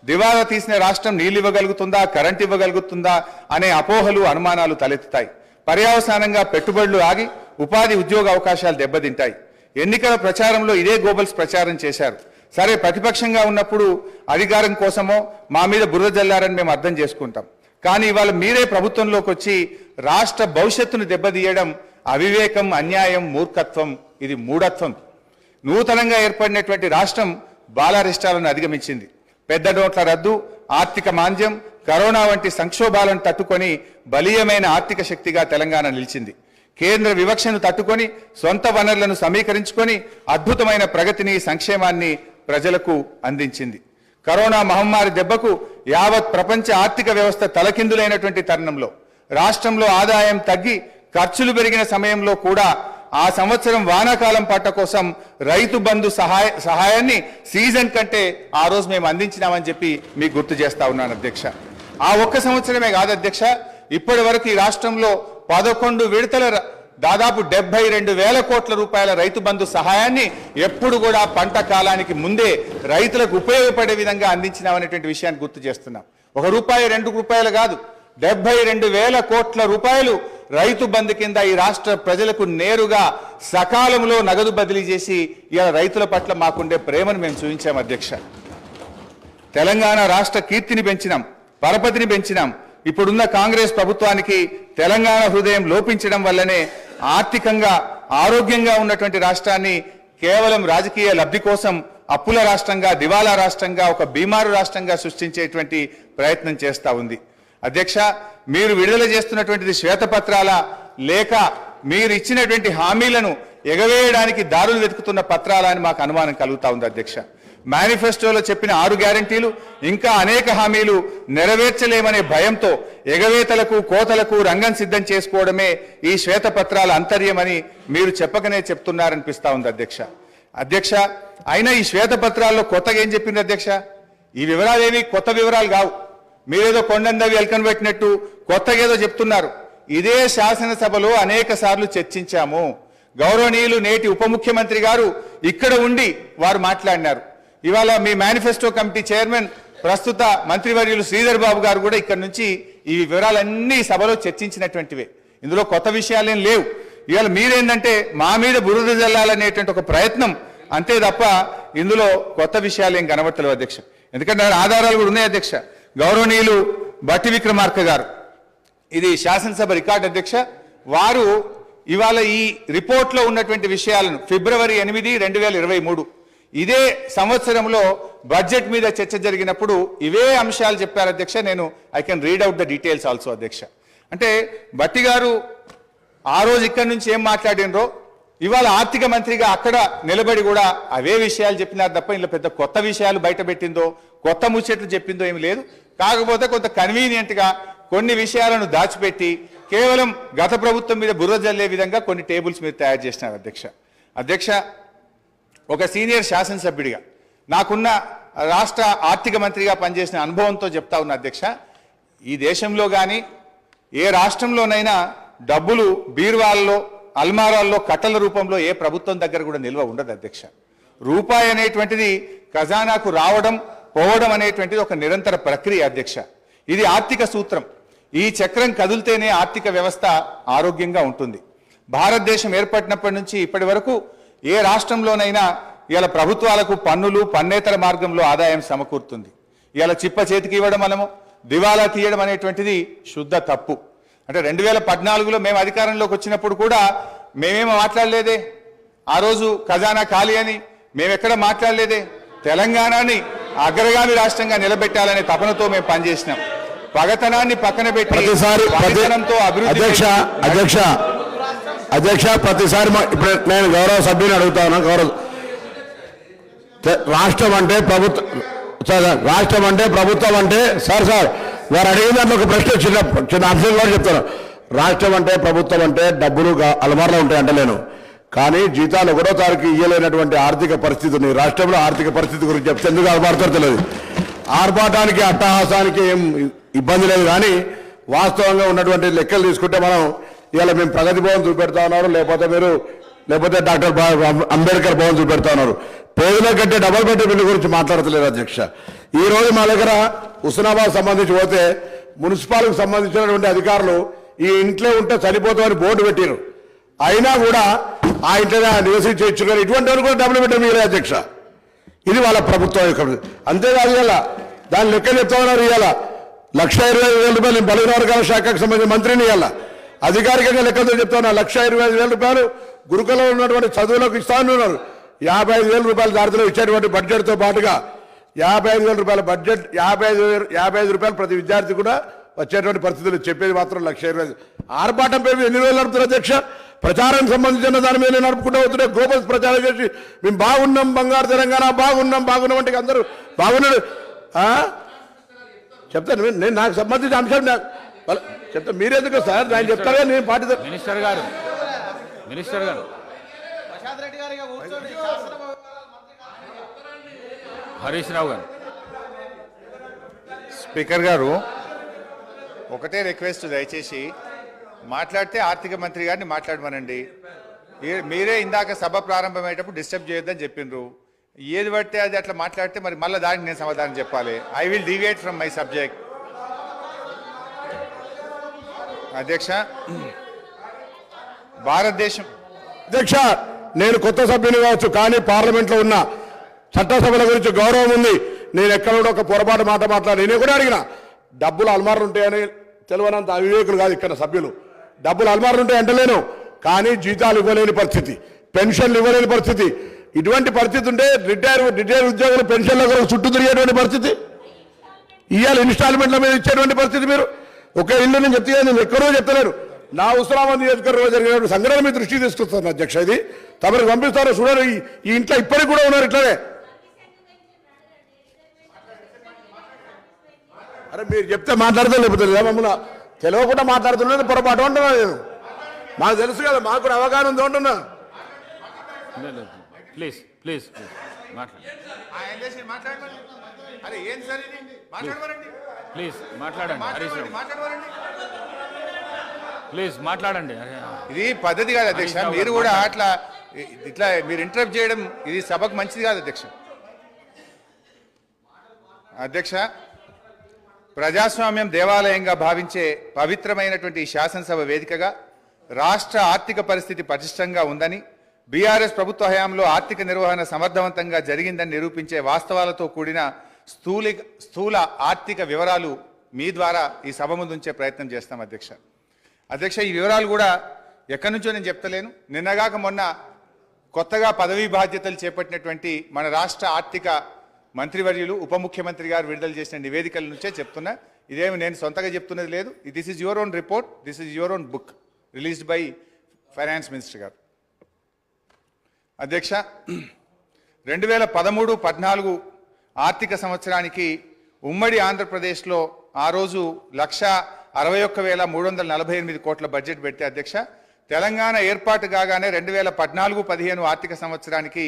దివాలా తీసిన రాష్ట్రం నీళ్ళు ఇవ్వగలుగుతుందా, కరెంట్ ఇవ్వగలుగుతుందా అనే అపోహలు, అనుమానాలు తలెత్తుతాయి. పర్యవసానంగా పెట్టుబడులు ఆగి ఉపాధి, ఉద్యోగ అవకాశాలు దెబ్బతింటాయి. ఎన్నికల ప్రచారంలో ఇదే గోబల్స్ ప్రచారం చేశారు. సరే ప్రతిపక్షంగా ఉన్నప్పుడు అధికారం కోసమో మా మీద బురద జల్లారని మేము అర్థం చేసుకుంటాం. కానీ ఇవాళ మీరే ప్రభుత్వంలోకి వచ్చి రాష్ట్ర భవిష్యత్తును దెబ్బతీయడం అవివేకం, అన్యాయం, మూర్ఖత్వం, ఇది మూఢత్వం. నూతనంగా ఏర్పడినటువంటి రాష్ట్రం బాలారిష్టాలను అధిగమించింది. పెద్ద నోట్ల రద్దు, ఆర్థిక మాంద్యం, కరోనా వంటి సంక్షోభాలను తట్టుకొని బలీయమైన ఆర్థిక శక్తిగా తెలంగాణ నిలిచింది. కేంద్ర వివక్షను తట్టుకొని సొంత వనరులను సమీకరించుకొని అద్భుతమైన ప్రగతిని, సంక్షేమాన్ని ప్రజలకు అందించింది. కరోనా మహమ్మారి దెబ్బకు యావత్ ప్రపంచ ఆర్థిక వ్యవస్థ తలకిందులైనటువంటి తరుణంలో రాష్ట్రంలో ఆదాయం తగ్గి ఖర్చులు పెరిగిన సమయంలో కూడా ఆ సంవత్సరం వానాకాలం పంట కోసం రైతు బంధు సహాయాన్ని సీజన్ కంటే ఆ రోజు మేము అందించినామని చెప్పి మీకు గుర్తు చేస్తా ఉన్నాను అధ్యక్ష. ఆ ఒక్క సంవత్సరమే కాదు అధ్యక్ష, ఇప్పటి వరకు ఈ రాష్ట్రంలో 11 విడతల దాదాపు 72,000 కోట్ల రూపాయల రైతు బంధు సహాయాన్ని ఎప్పుడు కూడా పంట కాలానికి ముందే రైతులకు ఉపయోగపడే విధంగా అందించినామనేటువంటి విషయాన్ని గుర్తు చేస్తున్నాం. 1 రూపాయి 2 రూపాయలు కాదు, 72,000 కోట్ల రూపాయలు రైతు బంధు కింద ఈ రాష్ట్ర ప్రజలకు నేరుగా సకాలంలో నగదు బదిలీ చేసి ఇలా రైతుల పట్ల మాకుండే ప్రేమను మేము చూపించాం అధ్యక్ష. తెలంగాణ రాష్ట్ర కీర్తిని పెంచినాం, పరపతిని పెంచినాం. ఇప్పుడున్న కాంగ్రెస్ ప్రభుత్వానికి తెలంగాణ హృదయం లోపించడం వల్లనే ఆర్థికంగా ఆరోగ్యంగా ఉన్నటువంటి రాష్ట్రాన్ని కేవలం రాజకీయ లబ్ధి కోసం అప్పుల రాష్ట్రంగా, దివాలా రాష్ట్రంగా, ఒక బీమారు రాష్ట్రంగా సృష్టించేటువంటి ప్రయత్నం చేస్తూ ఉంది. అధ్యక్ష, మీరు విడుదల చేస్తున్నటువంటిది శ్వేతపత్రాల లేక మీరు ఇచ్చినటువంటి హామీలను ఎగవేయడానికి దారులు వెతుకుతున్న పత్రాల అని మాకు అనుమానం కలుగుతా ఉంది అధ్యక్ష. మేనిఫెస్టోలో చెప్పిన 6 గ్యారంటీలు ఇంకా అనేక హామీలు నెరవేర్చలేమనే భయంతో ఎగవేతలకు, కోతలకు రంగం సిద్ధం చేసుకోవడమే ఈ శ్వేతపత్రాల అంతర్యమని మీరు చెప్పకనే చెప్తున్నారనిపిస్తా ఉంది అధ్యక్ష. అయినా ఈ శ్వేతపత్రాల్లో కొత్తగా ఏం చెప్పింది అధ్యక్ష? ఈ వివరాలు ఏవి కొత్త వివరాలు కావు. మీరేదో కొండందవి ఎల్కను పెట్టినట్టు కొత్తగా ఏదో చెప్తున్నారు. ఇదే శాసనసభలో అనేక సార్లు చర్చించాము. గౌరవనీయులు నేటి ఉప ముఖ్యమంత్రి గారు ఇక్కడ ఉండి వారు మాట్లాడినారు. ఇవాళ మీ మేనిఫెస్టో కమిటీ చైర్మన్ ప్రస్తుత మంత్రివర్యులు శ్రీధర్ బాబు గారు కూడా ఇక్కడ నుంచి ఈ వివరాలన్నీ సభలో చర్చించినటువంటివే. ఇందులో కొత్త విషయాలేం లేవు. ఇవాళ మీరేంటంటే మా మీద బురద జల్లాలనేటువంటి ఒక ప్రయత్నం అంతే తప్ప ఇందులో కొత్త విషయాలేం కనబడతలేవు అధ్యక్ష. ఎందుకంటే ఆధారాలు కూడా ఉన్నాయి అధ్యక్ష. గౌరవనీయులు బట్టి విక్రమార్క గారు, ఇది శాసనసభ రికార్డు అధ్యక్ష, వారు ఇవాళ ఈ రిపోర్ట్లో ఉన్నటువంటి విషయాలను ఫిబ్రవరి 8, 2023 ఇదే సంవత్సరంలో బడ్జెట్ మీద చర్చ జరిగినప్పుడు ఇవే అంశాలు చెప్పారు అధ్యక్ష. నేను I can read out the details also అధ్యక్ష. అంటే బట్టి గారు ఆ రోజు ఇక్కడి నుంచి ఏం మాట్లాడినరో ఇవాళ ఆర్థిక మంత్రిగా అక్కడ నిలబడి కూడా అవే విషయాలు చెప్పినారు తప్ప ఇందులో పెద్ద కొత్త విషయాలు బయట పెట్టిందో, కొత్త ముచ్చట్లు చెప్పిందో ఏమి లేదు. కాకపోతే కొంత కన్వీనియంట్గా కొన్ని విషయాలను దాచిపెట్టి కేవలం గత ప్రభుత్వం మీద బుర్ర జల్లే విధంగా కొన్ని టేబుల్స్ మీరు తయారు చేసినారు అధ్యక్ష. ఒక సీనియర్ శాసనసభ్యుడిగా నాకున్న రాష్ట్ర ఆర్థిక మంత్రిగా పనిచేసిన అనుభవంతో చెప్తా ఉన్న అధ్యక్ష, ఈ దేశంలో కానీ ఏ రాష్ట్రంలోనైనా డబ్బులు బీరువాల్లో, అల్మారాల్లో కట్టల రూపంలో ఏ ప్రభుత్వం దగ్గర కూడా నిల్వ ఉండదు అధ్యక్ష. రూపాయి అనేటువంటిది ఖజానాకు రావడం, పోవడం అనేటువంటిది ఒక నిరంతర ప్రక్రియ అధ్యక్ష. ఇది ఆర్థిక సూత్రం. ఈ చక్రం కదిలితేనే ఆర్థిక వ్యవస్థ ఆరోగ్యంగా ఉంటుంది. భారతదేశం ఏర్పడినప్పటి నుంచి ఇప్పటి వరకు ఏ రాష్ట్రంలోనైనా ఇవాళ ప్రభుత్వాలకు పన్నులు, పన్నేతర మార్గంలో ఆదాయం సమకూరుతుంది. ఇవాళ చిప్ప చేతికి ఇవ్వడం, మనము దివాలా తీయడం అనేటువంటిది శుద్ధ తప్పు. అంటే 2014లో మేము అధికారంలోకి వచ్చినప్పుడు కూడా మేమేమో మాట్లాడలేదే. ఆ రోజు ఖజానా ఖాళీ అని మేమెక్కడ మాట్లాడలేదే. తెలంగాణని అగ్రగామి రాష్ట్రంగా నిలబెట్టాలనే తపనతో మేము పనిచేసినాం. పగతనాన్ని పక్కన పెట్టి పగతనంతో అభివృద్ధి అధ్యక్ష ప్రతిసారి ఇప్పుడు నేను గౌరవ సభ్యుని అడుగుతా ఉన్నా. రాష్ట్రం అంటే ప్రభుత్వం అంటే సార్ వారు అడిగిన దాంట్లో ఒక ప్రశ్న చిన్న అంశం కూడా చెప్తాను. రాష్ట్రం అంటే ప్రభుత్వం అంటే డబ్బులు అలమార్లో ఉంటాయి అంటలేను, కానీ జీతాలు 1వ తారీఖు ఇయ్యలేనటువంటి ఆర్థిక పరిస్థితిని రాష్ట్రంలో ఆర్థిక పరిస్థితి గురించి చెప్తే ఎందుకు ఆర్పాడతారో తెలియదు. ఆర్పాటానికి అట్టహాసానికి ఏం ఇబ్బంది లేదు, కానీ వాస్తవంగా ఉన్నటువంటి లెక్కలు తీసుకుంటే మనం ఇవాళ మేము ప్రగతి భవన్ చూపెడతా ఉన్నారు, లేకపోతే డాక్టర్ అంబేద్కర్ భవన్ చూపెడతా ఉన్నారు. పేదల కంటే డబల్ బెడ్రూమ్ బిల్లు గురించి మాట్లాడతలేదు అధ్యక్ష. ఈ రోజు మా దగ్గర హుస్నాబాద్ సంబంధించి పోతే మున్సిపాలిటీకి సంబంధించినటువంటి అధికారులు ఈ ఇంట్లో ఉంటే చనిపోతామని బోర్డు పెట్టారు. అయినా కూడా ఆ ఇంట్లో నివసించవచ్చు, కానీ ఇటువంటి కూడా డబుల్ బెడ్రూమ్ ఇవ్వలేదు అధ్యక్ష. ఇది వాళ్ళ ప్రభుత్వం యొక్క అంతేకాదు ఇవాళ దాని లెక్క చెప్తా ఉన్నారు ఇవాళ 1,25,000 రూపాయలు నేను బలహీన వర్గాల శాఖకు సంబంధించిన మంత్రిని ఇవాళ అధికారికంగా లెక్కతో చెప్తా ఉన్నా 1,25,000 రూపాయలు గురుకులంలో ఉన్నటువంటి చదువులకు ఇస్తా ఉన్నారు 55,000 రూపాయల దారిలో ఇచ్చేటువంటి బడ్జెట్తో పాటుగా 55,000 రూపాయల బడ్జెట్ 55 రూపాయలు ప్రతి విద్యార్థి కూడా వచ్చేటువంటి పరిస్థితులు చెప్పేది మాత్రం 1,20,000 ఆర్భాటం పేరు ఎన్ని రోజులు నడుపుతారు అధ్యక్ష ప్రచారానికి సంబంధించిన దాని మీద నడుపుకుంటూ అవుతుంటే గ్లోబల్ ప్రచారం చేసి మేము బాగున్నాం బంగారు తెలంగాణ బాగున్నాం అంటే అందరూ బాగున్నాడు చెప్తాను నేను నాకు సంబంధించిన అంశం చెప్తా మీరెందుకు సార్ ఆయన చెప్తారా నేను పార్టీ మినిస్టర్ గారు హరీష్ రావు గారు స్పీకర్ గారు ఒకటే రిక్వెస్ట్ దయచేసి మాట్లాడితే ఆర్థిక మంత్రి గారిని మాట్లాడమనండి మీరే ఇందాక సభ ప్రారంభమయ్యేటప్పుడు డిస్టర్బ్ చేయొద్దని చెప్పిండ్రు ఏది పడితే అది అట్లా మాట్లాడితే మరి మళ్ళీ దానికి నేను సమాధానం చెప్పాలి I will deviate from my subject అధ్యక్ష భారతదేశం అధ్యక్ష నేను కొత్త సభ్యుని కావచ్చు కానీ పార్లమెంట్లో ఉన్న చట్టసభల గురించి గౌరవం ఉంది నేను ఎక్కడ కూడా ఒక పొరపాటు మాట మాట్లాడి నేను కూడా అడిగిన డబ్బులు అల్మార్లు ఉంటాయని తెలియనంత అవివేకులు కాదు ఇక్కడ సభ్యులు డబ్బులు అల్మార్లు ఉంటాయి అంటలేను కానీ జీతాలు ఇవ్వలేని పరిస్థితి పెన్షన్లు ఇవ్వలేని పరిస్థితి ఇటువంటి పరిస్థితి ఉంటే రిటైర్ ఉద్యోగులు పెన్షన్ల కొరకు చుట్టూ తిరిగేటువంటి పరిస్థితి ఇవాళ ఇన్స్టాల్మెంట్ల మీద ఇచ్చేటువంటి పరిస్థితి మీరు ఒక ఇల్లు నేను చెప్తే నేను ఎక్కడో చెప్తలేను నా ఉస్మానాబాద్ నియోజకవర్గంలో జరిగిన సంఘటన మీ దృష్టికి తీసుకొస్తాను అధ్యక్ష ఇది తమరికి పంపిస్తారో చూడరు ఈ ఇంట్లో ఇప్పటికి కూడా ఉన్నారు ఇట్లానే అరే మీరు చెప్తే మాట్లాడితే లేకపోతే మమ్మల్ని తెలియకుండా మాట్లాడుతున్నది పొరపాటు అంటున్నా నేను మాకు తెలుసు కదా మాకు కూడా అవగాహన ఉంది అంటున్నా ప్లీజ్ మాట్లాడండి హరీష్ రావు ప్లీజ్ మాట్లాడండి ఇది పద్ధతి కాదు అధ్యక్ష మీరు కూడా అట్లా ఇట్లా మీరు ఇంటరప్ట్ చేయడం ఇది సభకు మంచిది కాదు అధ్యక్ష అధ్యక్ష ప్రజాస్వామ్యం దేవాలయంగా భావించే పవిత్రమైనటువంటి శాసనసభ వేదికగా రాష్ట్ర ఆర్థిక పరిస్థితి పటిష్టంగా ఉందని బీఆర్ఎస్ ప్రభుత్వ హయాంలో ఆర్థిక నిర్వహణ సమర్థవంతంగా జరిగిందని నిరూపించే వాస్తవాలతో కూడిన స్థూల ఆర్థిక వివరాలు మీ ద్వారా ఈ సభ ముందు ఉంచే ప్రయత్నం చేస్తాం అధ్యక్ష ఈ వివరాలు కూడా ఎక్కడి నుంచో నేను చెప్తలేను నిన్నగాక మొన్న కొత్తగా పదవీ బాధ్యతలు చేపట్టినటువంటి మన రాష్ట్ర ఆర్థిక మంత్రివర్యులు ఉప ముఖ్యమంత్రి గారు విడుదల చేసిన నివేదికల నుంచే చెప్తున్నా ఇదేమి నేను సొంతగా చెప్తున్నది లేదు this is your own report this is your own book released by finance minister గారు అధ్యక్ష 2013-14 ఆర్థిక సంవత్సరానికి ఉమ్మడి ఆంధ్రప్రదేశ్లో ఆ రోజు 1,61,348 కోట్ల బడ్జెట్ పెడితే అధ్యక్ష తెలంగాణ ఏర్పాటు కాగానే 2014-15 ఆర్థిక సంవత్సరానికి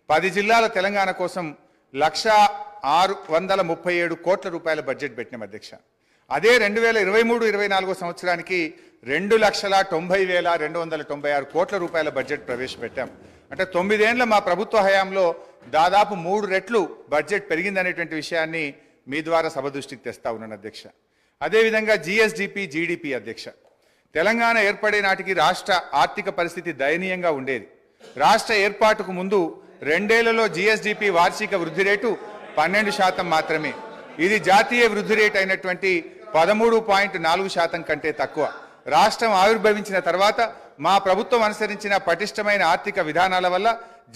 10 జిల్లాల తెలంగాణ కోసం 1,637 కోట్ల రూపాయల బడ్జెట్ పెట్టినాం అధ్యక్ష అదే 2023-24 సంవత్సరానికి 2,90,296 కోట్ల రూపాయల బడ్జెట్ ప్రవేశపెట్టాం అంటే 9 ఏళ్ల మా ప్రభుత్వ హయాంలో దాదాపు 3 రెట్లు బడ్జెట్ పెరిగిందనేటువంటి విషయాన్ని మీ ద్వారా సభ దృష్టికి తెస్తా ఉన్నాను అధ్యక్ష అదేవిధంగా జిఎస్డిపి జీడిపి అధ్యక్ష తెలంగాణ ఏర్పడే నాటికి రాష్ట్ర ఆర్థిక పరిస్థితి దయనీయంగా ఉండేది రాష్ట్ర ఏర్పాటుకు ముందు 2 ఏళ్లలో జిఎస్డిపి వార్షిక వృద్ధి రేటు 12% మాత్రమే ఇది జాతీయ వృద్ధి రేటు అయినటువంటి 13.4% కంటే తక్కువ రాష్ట్రం ఆవిర్భవించిన తర్వాత మా ప్రభుత్వం అనుసరించిన పటిష్టమైన ఆర్థిక విధానాల వల్ల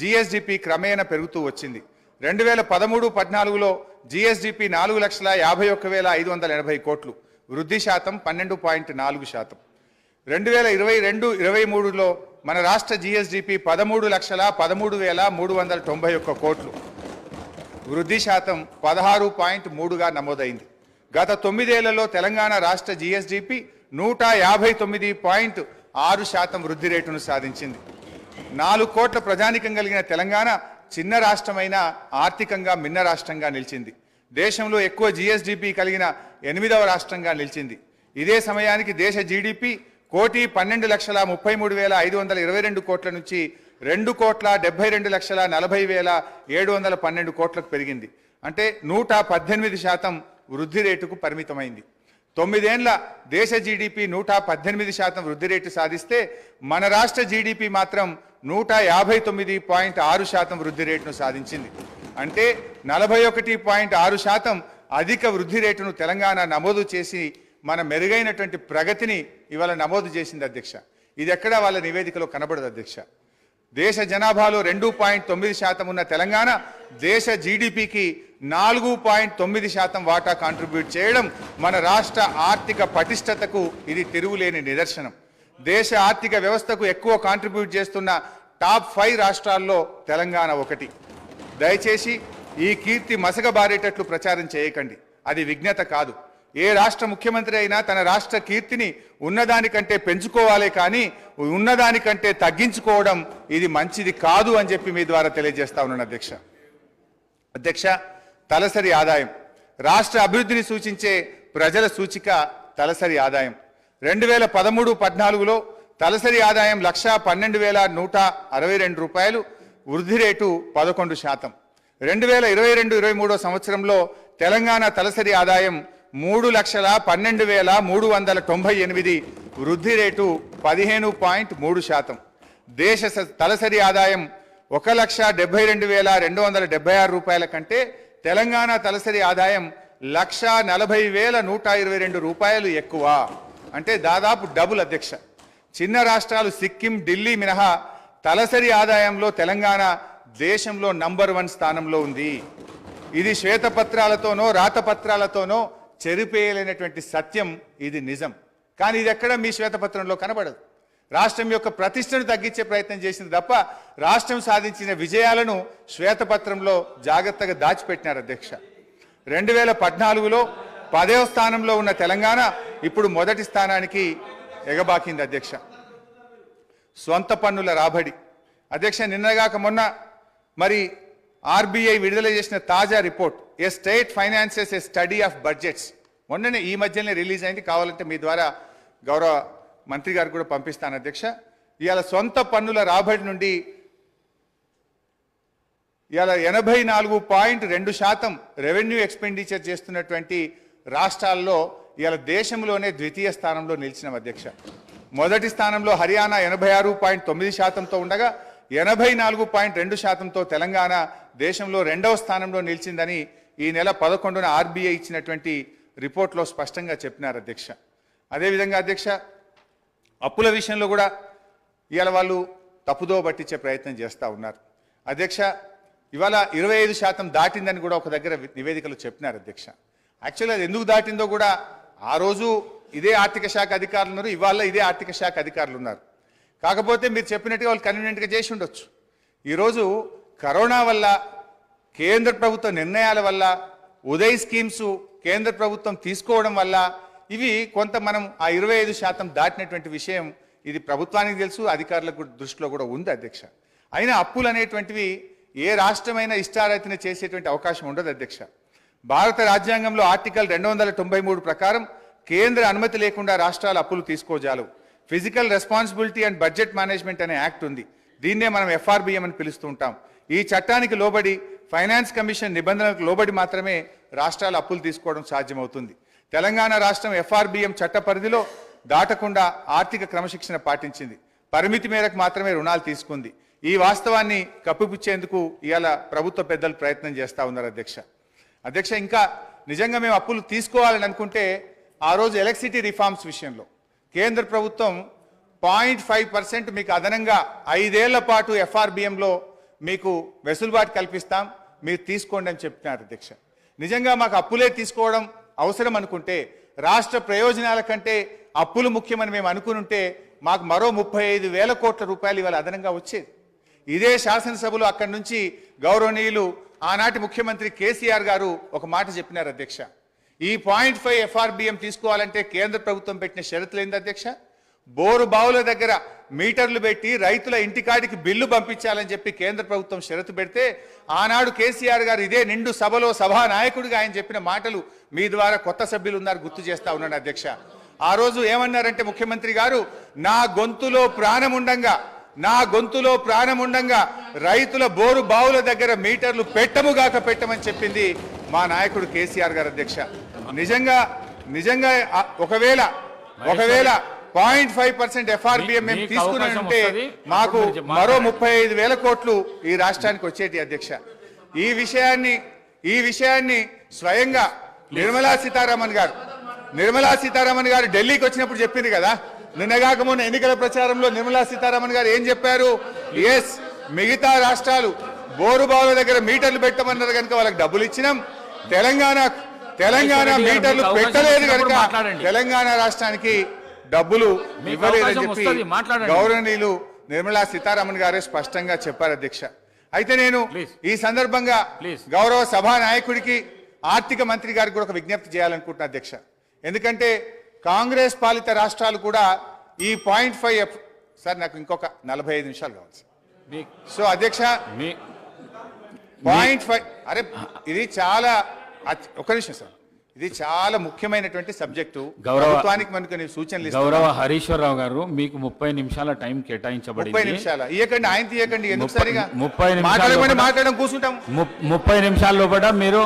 జిఎస్డిపి క్రమేణా పెరుగుతూ వచ్చింది 2013-14లో జిఎస్డిపి 4,51,580 కోట్లు వృద్ధి శాతం 12.4%. 2022-23లో మన రాష్ట్ర జిఎస్డిపి 13,13,391 కోట్లు వృద్ధి శాతం 16.3గా నమోదైంది. గత 9 ఏళ్లలో తెలంగాణ రాష్ట్ర జిఎస్డిపి 159.6% వృద్ధి రేటును సాధించింది. 4 కోట్ల ప్రజానికం కలిగిన తెలంగాణ చిన్న రాష్ట్రమైన ఆర్థికంగా మిన్న రాష్ట్రంగా నిలిచింది. దేశంలో ఎక్కువ జిఎస్డిపి కలిగిన 8వ రాష్ట్రంగా నిలిచింది. ఇదే సమయానికి దేశ జీడిపి 1,12,33,522 కోట్ల నుంచి 2,72,40,712 కోట్లకు పెరిగింది. అంటే 118% వృద్ధి రేటుకు పరిమితమైంది. 9 ఏళ్ల దేశ జీడిపి 118% వృద్ధి రేటు సాధిస్తే మన రాష్ట్ర జీడిపి మాత్రం 159.6% వృద్ధి రేటును సాధించింది. అంటే 41.6% అధిక వృద్ధి రేటును తెలంగాణ నమోదు చేసి మన మెరుగైనటువంటి ప్రగతిని ఇవాళ నమోదు చేసింది అధ్యక్ష. ఇది ఎక్కడా వాళ్ళ నివేదికలో కనబడదు అధ్యక్ష. దేశ జనాభాలో 2.9% ఉన్న తెలంగాణ దేశ జీడిపికి 4.9% వాటా కాంట్రిబ్యూట్ చేయడం మన రాష్ట్ర ఆర్థిక పటిష్టతకు ఇది తిరుగులేని నిదర్శనం. దేశ ఆర్థిక వ్యవస్థకు ఎక్కువ కాంట్రిబ్యూట్ చేస్తున్న టాప్ 5 రాష్ట్రాల్లో తెలంగాణ ఒకటి. దయచేసి ఈ కీర్తి మసకబారేటట్లు ప్రచారం చేయకండి, అది విజ్ఞత కాదు. ఏ రాష్ట్ర ముఖ్యమంత్రి అయినా తన రాష్ట్ర కీర్తిని ఉన్నదానికంటే పెంచుకోవాలే కానీ ఉన్నదానికంటే తగ్గించుకోవడం ఇది మంచిది కాదు అని చెప్పి మీ ద్వారా తెలియజేస్తా ఉన్నాను అధ్యక్ష. అధ్యక్ష, తలసరి ఆదాయం రాష్ట్ర అభివృద్ధిని సూచించే ప్రజల సూచిక తలసరి ఆదాయం 2013-14లో తలసరి ఆదాయం 1,12,162 రూపాయలు, వృద్ధి రేటు 11%. 2022-23 సంవత్సరంలో తెలంగాణ తలసరి ఆదాయం 3,12,398, వృద్ధి రేటు 15.3%. దేశ తలసరి ఆదాయం 1,72,276 రూపాయల కంటే తెలంగాణ తలసరి ఆదాయం 1,40,122 రూపాయలు ఎక్కువ, అంటే దాదాపు డబుల్ అధ్యక్ష. చిన్న రాష్ట్రాలు సిక్కిం, ఢిల్లీ మినహా తలసరి ఆదాయంలో తెలంగాణ దేశంలో నంబర్ 1 స్థానంలో ఉంది. ఇది శ్వేతపత్రాలతోనో రాతపత్రాలతోనో చెరిపేయలేనటువంటి సత్యం, ఇది నిజం. కానీ ఇది ఎక్కడ మీ శ్వేతపత్రంలో కనబడదు. రాష్ట్రం యొక్క ప్రతిష్టను తగ్గించే ప్రయత్నం చేసింది తప్ప రాష్ట్రం సాధించిన విజయాలను శ్వేతపత్రంలో జాగ్రత్తగా దాచిపెట్టినారు అధ్యక్ష. 2014లో 10వ స్థానంలో ఉన్న తెలంగాణ ఇప్పుడు మొదటి స్థానానికి ఎగబాకింది అధ్యక్ష. స్వంత పన్నుల రాబడి అధ్యక్ష, నిన్నగాక మొన్న మరి ఆర్బీఐ విడుదల చేసిన తాజా report A state finances A study of budgets మొన్ననే ఈ మధ్యనే రిలీజ్ అయింది. కావాలంటే మీ ద్వారా గౌరవ మంత్రి గారు కూడా పంపిస్తాను అధ్యక్ష. ఇవాళ సొంత పన్నుల రాబడి నుండి ఇవాళ 84.2% రెవెన్యూ ఎక్స్పెండిచర్ చేస్తున్నటువంటి రాష్ట్రాల్లో ఇవాళ దేశంలోనే ద్వితీయ స్థానంలో నిలిచిన అధ్యక్ష. మొదటి స్థానంలో హర్యానా 86.9%తో ఉండగా 84.2%తో తెలంగాణ దేశంలో 2వ స్థానంలో నిలిచిందని ఈ నెల 11న ఆర్బీఐ ఇచ్చినటువంటి రిపోర్ట్లో స్పష్టంగా చెప్పినారు అధ్యక్ష. అదేవిధంగా అధ్యక్ష, అప్పుల విషయంలో కూడా ఇవాళ వాళ్ళు తప్పుదో పట్టించే ప్రయత్నం చేస్తూ ఉన్నారు అధ్యక్ష. ఇవాళ 25% దాటిందని కూడా ఒక దగ్గర నివేదికలు చెప్పినారు అధ్యక్ష. యాక్చువల్గా అది ఎందుకు దాటిందో కూడా ఆ రోజు ఇదే ఆర్థిక శాఖ అధికారులు ఉన్నారు, ఇవాళ ఇదే ఆర్థిక శాఖ అధికారులు ఉన్నారు. కాకపోతే మీరు చెప్పినట్టుగా వాళ్ళు కన్వీనియంట్గా చేసి ఉండొచ్చు. ఈరోజు కరోనా వల్ల, కేంద్ర ప్రభుత్వ నిర్ణయాల వల్ల, ఉదయ్ స్కీమ్స్ కేంద్ర ప్రభుత్వం తీసుకోవడం వల్ల ఇవి కొంత మనం ఆ 25% దాటినటువంటి విషయం ఇది ప్రభుత్వానికి తెలుసు, అధికారులకు దృష్టిలో కూడా ఉంది అధ్యక్ష. అయినా అప్పులు అనేటువంటివి ఏ రాష్ట్రమైనా ఇష్టారీతిన చేసేటువంటి అవకాశం ఉండదు అధ్యక్ష. భారత రాజ్యాంగంలో ఆర్టికల్ 293 ప్రకారం కేంద్ర అనుమతి లేకుండా రాష్ట్రాలు అప్పులు తీసుకోజాలు. Physical responsibility and budget management అనే యాక్ట్ ఉంది. దీన్నే మనం FRBM అని పిలుస్తూ ఉంటాం. ఈ చట్టానికి లోబడి ఫైనాన్స్ కమిషన్ నిబంధనలకు లోబడి మాత్రమే రాష్ట్రాలు అప్పులు తీసుకోవడం సాధ్యమవుతుంది. తెలంగాణ రాష్ట్రం FRBM చట్ట పరిధిలో దాటకుండా ఆర్థిక క్రమశిక్షణ పాటించింది. పరిమితి మేరకు మాత్రమే రుణాలు తీసుకుంది. ఈ వాస్తవాన్ని కప్పిపుచ్చేందుకు ఇవాళ ప్రభుత్వ పెద్దలు ప్రయత్నం చేస్తూ ఉన్నారు అధ్యక్ష. అధ్యక్ష, ఇంకా నిజంగా మేము అప్పులు తీసుకోవాలని అనుకుంటే ఆ రోజు ఎలక్ట్రిసిటీ రిఫార్మ్స్ విషయంలో కేంద్ర ప్రభుత్వం 0.5% మీకు అదనంగా 5 ఏళ్ల పాటు FRBMలో మీకు వెసులుబాటు కల్పిస్తాం, మీరు తీసుకోండి అని చెప్తున్నారు అధ్యక్ష. నిజంగా మాకు అప్పులే తీసుకోవడం అవసరం అనుకుంటే, రాష్ట్ర ప్రయోజనాల కంటే అప్పులు ముఖ్యమని మేము అనుకునుంటే మాకు మరో 35,000 కోట్ల రూపాయలు ఇవాళ అదనంగా వచ్చేది. ఇదే శాసనసభలో అక్కడి నుంచి గౌరవనీయులు ఆనాటి ముఖ్యమంత్రి కేసీఆర్ గారు ఒక మాట చెప్పినారు అధ్యక్ష. ఈ 0.5 FRBM తీసుకోవాలంటే కేంద్ర ప్రభుత్వం పెట్టిన షరతులు ఏంది అధ్యక్ష? బోరు బావుల దగ్గర మీటర్లు పెట్టి రైతుల ఇంటికాడికి బిల్లు పంపించాలని చెప్పి కేంద్ర ప్రభుత్వం షరతు పెడితే ఆనాడు కేసీఆర్ గారు ఇదే నిండు సభలో సభానాయకుడిగా ఆయన చెప్పిన మాటలు మీ ద్వారా కొత్త సభ్యులు ఉన్నారు గుర్తు చేస్తా ఉన్నాను అధ్యక్ష. ఆ రోజు ఏమన్నారంటే ముఖ్యమంత్రి గారు, నా గొంతులో ప్రాణముండంగా రైతుల బోరు బావుల దగ్గర మీటర్లు పెట్టమని చెప్పింది మా నాయకుడు కేసీఆర్ గారు అధ్యక్ష. నిజంగా ఒకవేళ 0.5% FRBM మేము తీసుకుని ఉంటే మాకు మరో 35,000 కోట్లు ఈ రాష్ట్రానికి వచ్చేటి అధ్యక్ష. ఈ విషయాన్ని స్వయంగా నిర్మలా సీతారామన్ గారు ఢిల్లీకి వచ్చినప్పుడు చెప్పింది కదా. నిన్నగాక మొన్న ఎన్నికల ప్రచారంలో నిర్మలా సీతారామన్ గారు ఏం చెప్పారు? ఎస్, మిగతా రాష్ట్రాలు బోరుబావుల దగ్గర మీటర్లు పెట్టమన్నారు కనుక వాళ్ళకి డబ్బులు ఇచ్చినాం. తెలంగాణ మీటర్లు పెట్టలేదు కనుక తెలంగాణ రాష్ట్రానికి డబ్బులు ఇవ్వలేదని చెప్పి గౌరవనీయులు నిర్మలా సీతారామన్ గారే స్పష్టంగా చెప్పారు అధ్యక్ష. అయితే నేను ఈ సందర్భంగా గౌరవ సభా నాయకుడికి ఆర్థిక మంత్రి గారికి కూడా ఒక విజ్ఞప్తి చేయాలనుకుంటున్నా అధ్యక్ష. ఎందుకంటే కాంగ్రెస్ పాలిత రాష్ట్రాలు కూడా ఈ 0.5 సార్ నాకు ఇంకొక 45 నిమిషాలు కావాలి సార్. సో అధ్యక్ష 0.5 అరే ఇది చాలా ఒక్క నిమిషం సార్, ఇది చాలా ముఖ్యమైనటువంటి సబ్జెక్టు. ప్రభుత్వానికి మనకు సూచనలు గౌరవ హరీశ్వరరావు గారు మీకు 30 నిమిషాల టైం కేటాయించబడింది. 30 నిమిషాలు ఇవ్వకండి, ఆయన తీయకండి. ఎందుకు సరిగా 30 నిమిషాలు మాట్లాడడం కూర్చుంటాం. 30 నిమిషాల లోపల మీరు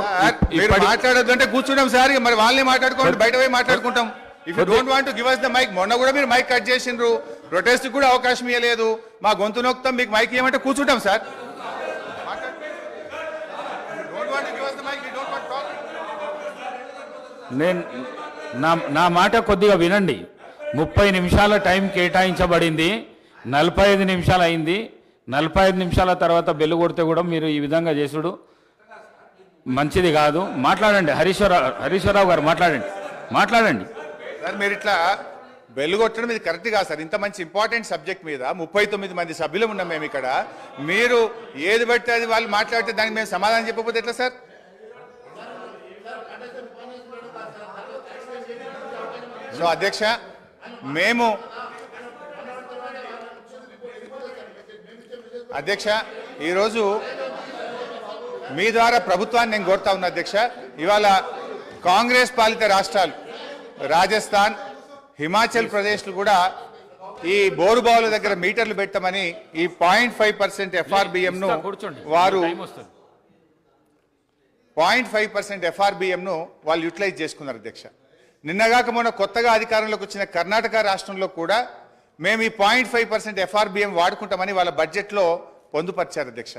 మాట్లాడొద్దు అంటే కూర్చుంటాం సార్. మరి వాళ్ళని మాట్లాడుకోండి, బయట పోయి మాట్లాడుకుంటాం. If you don't want to give us the mic, మొన్న కూడా మీరు మైక్ కట్ చేసిండ్రు, ప్రొటెస్ట్ కూడా అవకాశం ఇవ్వలేదు. మా గొంతు నొక్కుతాం, మీకు మైక్ ఇవ్వమంటే కూర్చుంటాం సార్. నేను నా మాట కొద్దిగా వినండి. 30 నిమిషాల టైం కేటాయించబడింది, 45 నిమిషాలు అయింది. 45 నిమిషాల తర్వాత బెల్లు కొడితే కూడా మీరు ఈ విధంగా చేసుడు మంచిది కాదు. మాట్లాడండి హరీశ్వరరావు గారు, మాట్లాడండి సార్. మీరు ఇట్లా బెల్లు కొట్టడం ఇది కరెక్ట్ కాదు సార్. ఇంత మంచి ఇంపార్టెంట్ సబ్జెక్ట్ మీద 39 మంది సభ్యులు ఉన్నాం మేము ఇక్కడ. మీరు ఏది బట్టి అది వాళ్ళు మాట్లాడితే దానికి మేము సమాధానం చెప్పకపోతే ఎట్లా సార్? సో అధ్యక్ష, మేము ఈరోజు మీ ద్వారా ప్రభుత్వాన్ని నేను కోరుతా ఉన్నా అధ్యక్ష. ఇవాళ కాంగ్రెస్ పాలిత రాష్ట్రాలు రాజస్థాన్, హిమాచల్ ప్రదేశ్లు కూడా ఈ బోరుబావుల దగ్గర మీటర్లు పెట్టమని ఈ 0.5% FRBM-ను వారు 0.5% FRBM-ను వాళ్ళు యూటిలైజ్ చేసుకున్నారు అధ్యక్ష. నిన్నగాక మొన్న కొత్తగా అధికారంలోకి వచ్చిన కర్ణాటక రాష్ట్రంలో కూడా మేము ఈ 0.5% FRBM వాడుకుంటామని వాళ్ళ బడ్జెట్లో పొందుపరిచారు అధ్యక్ష.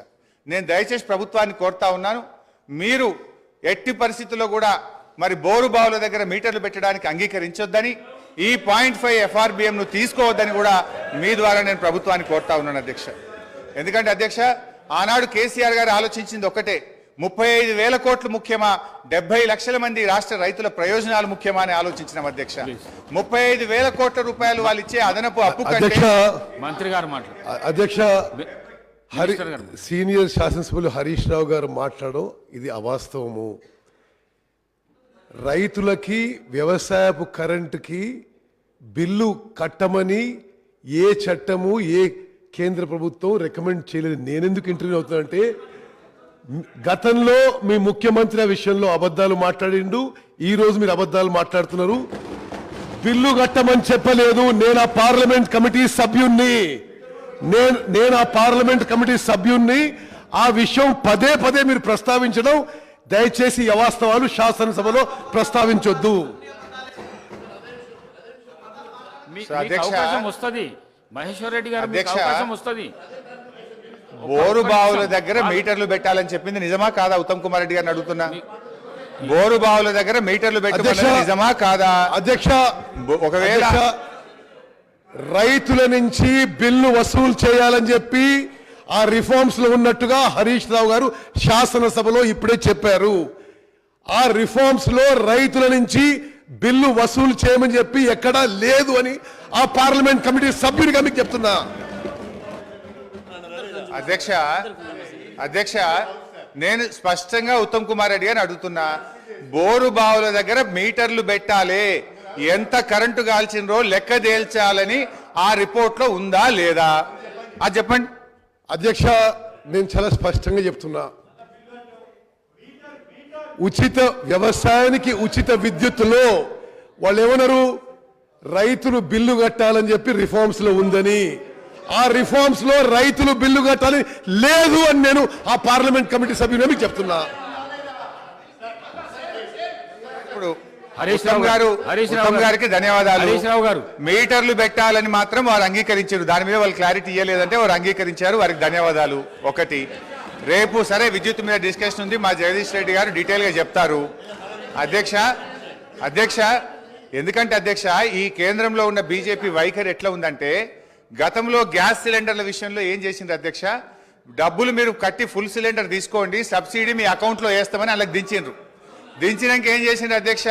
నేను దయచేసి ప్రభుత్వాన్ని కోరుతా ఉన్నాను, మీరు ఎట్టి పరిస్థితుల్లో కూడా మరి బోరు బావుల దగ్గర మీటర్లు పెట్టడానికి అంగీకరించొద్దని, ఈ 0.5 FRBM-ను తీసుకోవద్దని కూడా మీ ద్వారా నేను ప్రభుత్వాన్ని కోరుతా ఉన్నాను అధ్యక్ష. ఎందుకంటే అధ్యక్ష, ఆనాడు కేసీఆర్ గారు ఆలోచించింది ఒకటే, 35,000 కోట్లు ముఖ్యమా, 70 లక్షల మంది రాష్ట్ర రైతుల ప్రయోజనాలు ముఖ్యమా అని ఆలోచించిన అధ్యక్ష. 35,000 కోట్ల రూపాయలు వాళ్ళు ఇచ్చే అదనపు అప్పు కంటే మంత్రి గారు అధ్యక్ష సీనియర్ శాసనసభ్యులు హరీష్ రావు గారు మాట్లాడడం ఇది అవాస్తవము. రైతులకి వ్యవసాయపు కరెంటుకి బిల్లు కట్టమని ఏ చట్టము ఏ కేంద్ర ప్రభుత్వం రికమెండ్ చేయలేదు. నేనెందుకు ఇంటర్వ్యూ అవుతున్నానంటే, గతంలో మీ ముఖ్యమంత్రి ఆ విషయంలో అబద్ధాలు మాట్లాడిండు, ఈ రోజు మీరు అబద్ధాలు మాట్లాడుతున్నారు. బిల్లు కట్టమని చెప్పలేదు. నేను ఆ పార్లమెంట్ కమిటీ సభ్యుణ్ణి ఆ విషయం పదే పదే మీరు ప్రస్తావించడం దయచేసి అవాస్తవాలు శాసనసభలో ప్రస్తావించొద్దు. మహేశ్వర్ రెడ్డి గారు అవకాశం వస్తుంది. బోరు బావుల దగ్గర మీటర్లు పెట్టాలని చెప్పింది నిజమా కాదా? ఉత్తమ్ కుమార్ రెడ్డి గారిని అడుగుతున్నా. బోరు బావుల దగ్గర మీటర్లు పెట్టాలని నిజమా కాదా? అధ్యక్ష, ఒకవేళ రైతుల నుంచి బిల్లు వసూలు చేయాలని చెప్పి ఆ రిఫార్మ్స్ లో ఉన్నట్టుగా హరీష్ రావు గారు శాసనసభలో ఇప్పుడే చెప్పారు. ఆ రిఫార్మ్స్ లో రైతుల నుంచి బిల్లు వసూలు చేయమని చెప్పి ఎక్కడా లేదు అని ఆ పార్లమెంట్ కమిటీ సభ్యుడిగా మీకు చెప్తున్నా. అధ్యక్ష, నేను స్పష్టంగా ఉత్తమ్ కుమార్ రెడ్డి గారిని అడుగుతున్నా, బోరు బావుల దగ్గర మీటర్లు పెట్టాలి, ఎంత కరెంటు కాల్చినరో లెక్క తేల్చాలని ఆ రిపోర్ట్ లో ఉందా లేదా అది చెప్పండి. అధ్యక్ష, నేను చాలా స్పష్టంగా చెప్తున్నా, ఉచిత వ్యవసాయానికి ఉచిత విద్యుత్తులో వాళ్ళు ఏమన్నారు, రైతులు బిల్లు కట్టాలని చెప్పి రిఫార్మ్స్ లో ఉందని, ఆ రిఫార్మ్స్ లో రైతులు బిల్లు కట్టాలని లేదు అని నేను ఆ పార్లమెంట్ కమిటీ సభ్యులు మీకు చెప్తున్నా. ఇప్పుడు ఉత్తమ్ గారికి ధన్యవాదాలు. మీటర్లు పెట్టాలని మాత్రం వారు అంగీకరించారు, దాని మీద వాళ్ళు క్లారిటీ ఇవ్వలేదంటే వారు అంగీకరించారు, వారికి ధన్యవాదాలు. ఒకటి రేపు సరే విద్యుత్ మీద డిస్కషన్ ఉంది, మా జగదీష్ రెడ్డి గారు డీటెయిల్గా చెప్తారు. అధ్యక్ష ఎందుకంటే అధ్యక్ష ఈ కేంద్రంలో ఉన్న బీజేపీ వైఖరి ఎట్లా ఉందంటే, గతంలో గ్యాస్ సిలిండర్ల విషయంలో ఏం చేసింది అధ్యక్ష, డబ్బులు మీరు కట్టి ఫుల్ సిలిండర్ తీసుకోండి, సబ్సిడీ మీ అకౌంట్లో వేస్తామని అలాగ దించిండ్రు. దించినాక ఏం చేసిండ్రు అధ్యక్ష,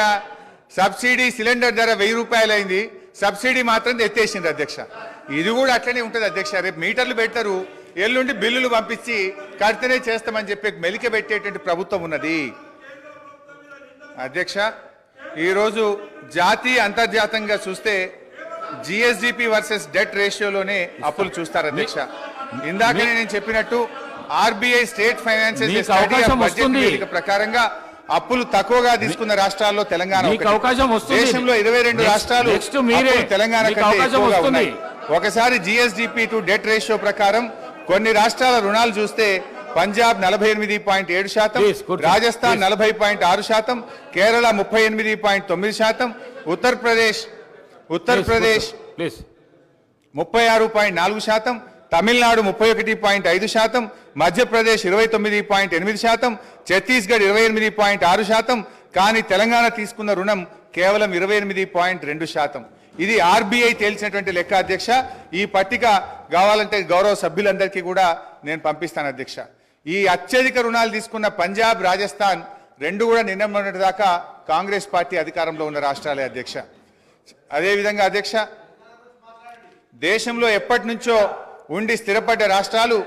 సబ్సిడీ సిలిండర్ ధర 1000 రూపాయలు అయింది, సబ్సిడీ మాత్రం ఎత్తేసిండ్రు అధ్యక్ష. ఇది కూడా అట్లనే ఉంటుంది అధ్యక్ష. రేపు మీటర్లు పెడతారు, ఎల్లుండి బిల్లులు పంపించి కడితేనే చేస్తామని చెప్పి మెలిక పెట్టేటువంటి ప్రభుత్వం ఉన్నది అధ్యక్ష. ఈరోజు జాతీయ అంతర్జాతీయంగా చూస్తే జిఎస్డిపి వర్సెస్ డెట్ రేషియోలోనే అప్పులు చూస్తారు అధ్యక్ష. ఇందాకనే నేను చెప్పినట్టు ఆర్బీఐ స్టేట్ ఫైనాన్సెస్ బడ్జెట్ నివేదిక ప్రకారంగా అప్పులు తక్కువగా తీసుకున్న రాష్ట్రాల్లో తెలంగాణ దేశంలో 22 రాష్ట్రాలు తెలంగాణ కంటే ఎక్కువగా ఉన్నాయి. ఒకసారి జిఎస్డిపి టు డెట్ రేషియో ప్రకారం కొన్ని రాష్ట్రాల రుణాలు చూస్తే పంజాబ్ 48.7%, రాజస్థాన్ 40.6%, కేరళ 38.9%, ఉత్తరప్రదేశ్ 36.4%, తమిళనాడు 31.5%, మధ్యప్రదేశ్ 29.8%, ఛత్తీస్గఢ్ 28.6%. కానీ తెలంగాణ తీసుకున్న రుణం కేవలం 28.2%. ఇది ఆర్బీఐ తేల్చినటువంటి లెక్క అధ్యక్ష. ఈ పట్టిక కావాలంటే గౌరవ సభ్యులందరికీ కూడా నేను పంపిస్తాను అధ్యక్ష. ఈ అత్యధిక రుణాలు తీసుకున్న పంజాబ్, రాజస్థాన్ రెండు కూడా నిన్న మొన్నటి దాకా కాంగ్రెస్ పార్టీ అధికారంలో ఉన్న రాష్ట్రాలే అధ్యక్ష. అదేవిధంగా అధ్యక్ష, దేశంలో ఎప్పటి నుంచో ఉండి స్థిరపడ్డ రాష్ట్రాలు,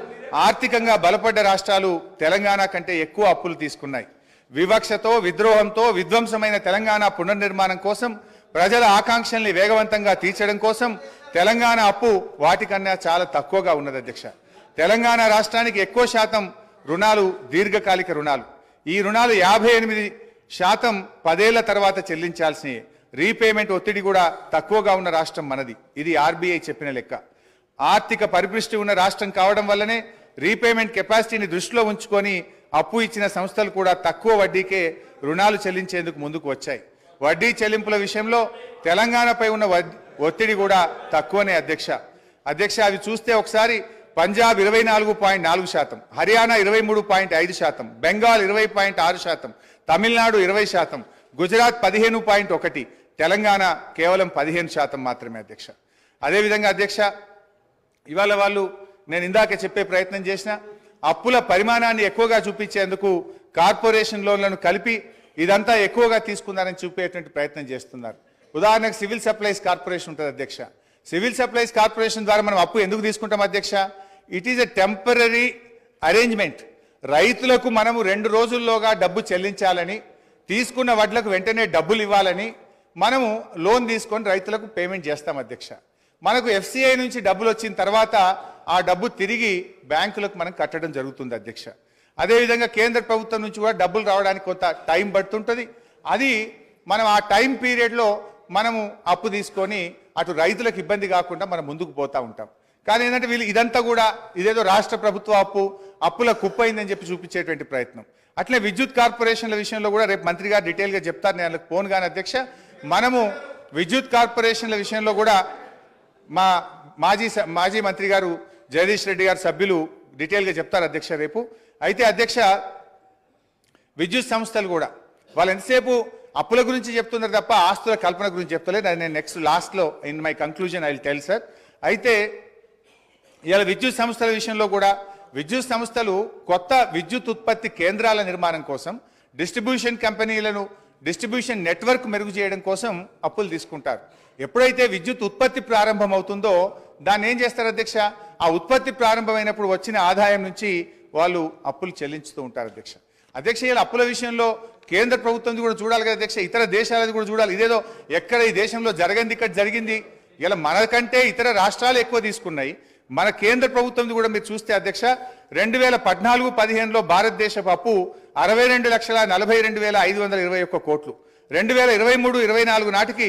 ఆర్థికంగా బలపడ్డ రాష్ట్రాలు తెలంగాణ కంటే ఎక్కువ అప్పులు తీసుకున్నాయి. వివక్షతో, విద్రోహంతో విధ్వంసమైన తెలంగాణ పునర్నిర్మాణం కోసం, ప్రజల ఆకాంక్షల్ని వేగవంతంగా తీర్చడం కోసం తెలంగాణ అప్పు వాటికన్నా చాలా తక్కువగా ఉన్నది అధ్యక్ష. తెలంగాణ రాష్ట్రానికి ఎక్కువ శాతం రుణాలు దీర్ఘకాలిక రుణాలు. ఈ రుణాలు 58% 10 ఏళ్ల తర్వాత చెల్లించాల్సినవి. రీపేమెంట్ ఒత్తిడి కూడా తక్కువగా ఉన్న రాష్ట్రం మనది. ఇది ఆర్బీఐ చెప్పిన లెక్క. ఆర్థిక పరిపుష్టి ఉన్న రాష్ట్రం కావడం వల్లనే రీపేమెంట్ కెపాసిటీని దృష్టిలో ఉంచుకొని అప్పు ఇచ్చిన సంస్థలు కూడా తక్కువ వడ్డీకే రుణాలు చెల్లించేందుకు ముందుకు వచ్చాయి. వడ్డీ చెల్లింపుల విషయంలో తెలంగాణపై ఉన్న ఒత్తిడి కూడా తక్కువనే అధ్యక్ష. అవి చూస్తే ఒకసారి పంజాబ్ 24.4%, హర్యానా 23.5%, బెంగాల్ 20.6%, తమిళనాడు 20%, గుజరాత్ 15.1%, తెలంగాణ కేవలం 15% మాత్రమే అధ్యక్ష. అదేవిధంగా అధ్యక్ష, ఇవాళ వాళ్ళు నేను ఇందాక చెప్పే ప్రయత్నం చేసిన అప్పుల పరిమాణాన్ని ఎక్కువగా చూపించేందుకు కార్పొరేషన్ లోన్లను కలిపి ఇదంతా ఎక్కువగా తీసుకున్నారని చూపేటువంటి ప్రయత్నం చేస్తున్నారు. ఉదాహరణకు సివిల్ సప్లైస్ కార్పొరేషన్ ఉంటుంది అధ్యక్ష. సివిల్ సప్లైస్ కార్పొరేషన్ ద్వారా మనం అప్పు ఎందుకు తీసుకుంటాం అధ్యక్ష? It is a temporary arrangement. రైతులకు మనము 2 రోజుల్లోగా డబ్బు చెల్లించాలని, తీసుకున్న వడ్లకు వెంటనే డబ్బులు ఇవ్వాలని మనము లోన్ తీసుకొని రైతులకు పేమెంట్ చేస్తాం అధ్యక్ష. మనకు ఎఫ్సిఐ నుంచి డబ్బులు వచ్చిన తర్వాత ఆ డబ్బు తిరిగి బ్యాంకులకు మనం కట్టడం జరుగుతుంది అధ్యక్ష. అదేవిధంగా కేంద్ర ప్రభుత్వం నుంచి కూడా డబ్బులు రావడానికి కొంత టైం పడుతుంటుంది. అది మనం ఆ టైం పీరియడ్లో మనము అప్పు తీసుకొని అటు రైతులకు ఇబ్బంది కాకుండా మనం ముందుకు పోతూ ఉంటాం. కానీ ఏంటంటే వీళ్ళు ఇదంతా కూడా ఇదేదో రాష్ట్ర ప్రభుత్వ అప్పుల కుప్పైందని చెప్పి చూపించేటువంటి ప్రయత్నం. అట్లే విద్యుత్ కార్పొరేషన్ల విషయంలో కూడా రేపు మంత్రి గారు డీటెయిల్గా చెప్తారు, నేను వాళ్ళకి ఫోన్ కానీ అధ్యక్ష. మనము విద్యుత్ కార్పొరేషన్ల విషయంలో కూడా మా మాజీ మంత్రి గారు జగదీష్ రెడ్డి గారు సభ్యులు డీటెయిల్గా చెప్తారు అధ్యక్ష రేపు. అయితే అధ్యక్ష, విద్యుత్ సంస్థలు కూడా వాళ్ళు ఎంతసేపు అప్పుల గురించి చెప్తున్నారు తప్ప ఆస్తుల కల్పన గురించి చెప్తలేదు. అది నేను నెక్స్ట్ లాస్ట్లో in my conclusion I will tell sir. అయితే ఇవాళ విద్యుత్ సంస్థల విషయంలో కూడా విద్యుత్ సంస్థలు కొత్త విద్యుత్ ఉత్పత్తి కేంద్రాల నిర్మాణం కోసం, డిస్ట్రిబ్యూషన్ కంపెనీలను డిస్ట్రిబ్యూషన్ నెట్వర్క్ మెరుగు చేయడం కోసం అప్పులు తీసుకుంటారు. ఎప్పుడైతే విద్యుత్ ఉత్పత్తి ప్రారంభం అవుతుందో దాన్ని ఏం చేస్తారు అధ్యక్ష? ఆ ఉత్పత్తి ప్రారంభమైనప్పుడు వచ్చిన ఆదాయం నుంచి వాళ్ళు అప్పులు చెల్లించుతూ ఉంటారు అధ్యక్ష. ఇలా అప్పుల విషయంలో కేంద్ర ప్రభుత్వం కూడా చూడాలి కదా అధ్యక్ష, ఇతర దేశాలది కూడా చూడాలి. ఇదేదో ఎక్కడ ఈ దేశంలో జరగంది ఇక్కడ జరిగింది. ఇలా మనకంటే ఇతర రాష్ట్రాలు ఎక్కువ తీసుకున్నాయి. మన కేంద్ర ప్రభుత్వం కూడా మీరు చూస్తే అధ్యక్ష, 2014-15లో భారతదేశపు అప్పు 62,42,521 కోట్లు, 2023-24 నాటికి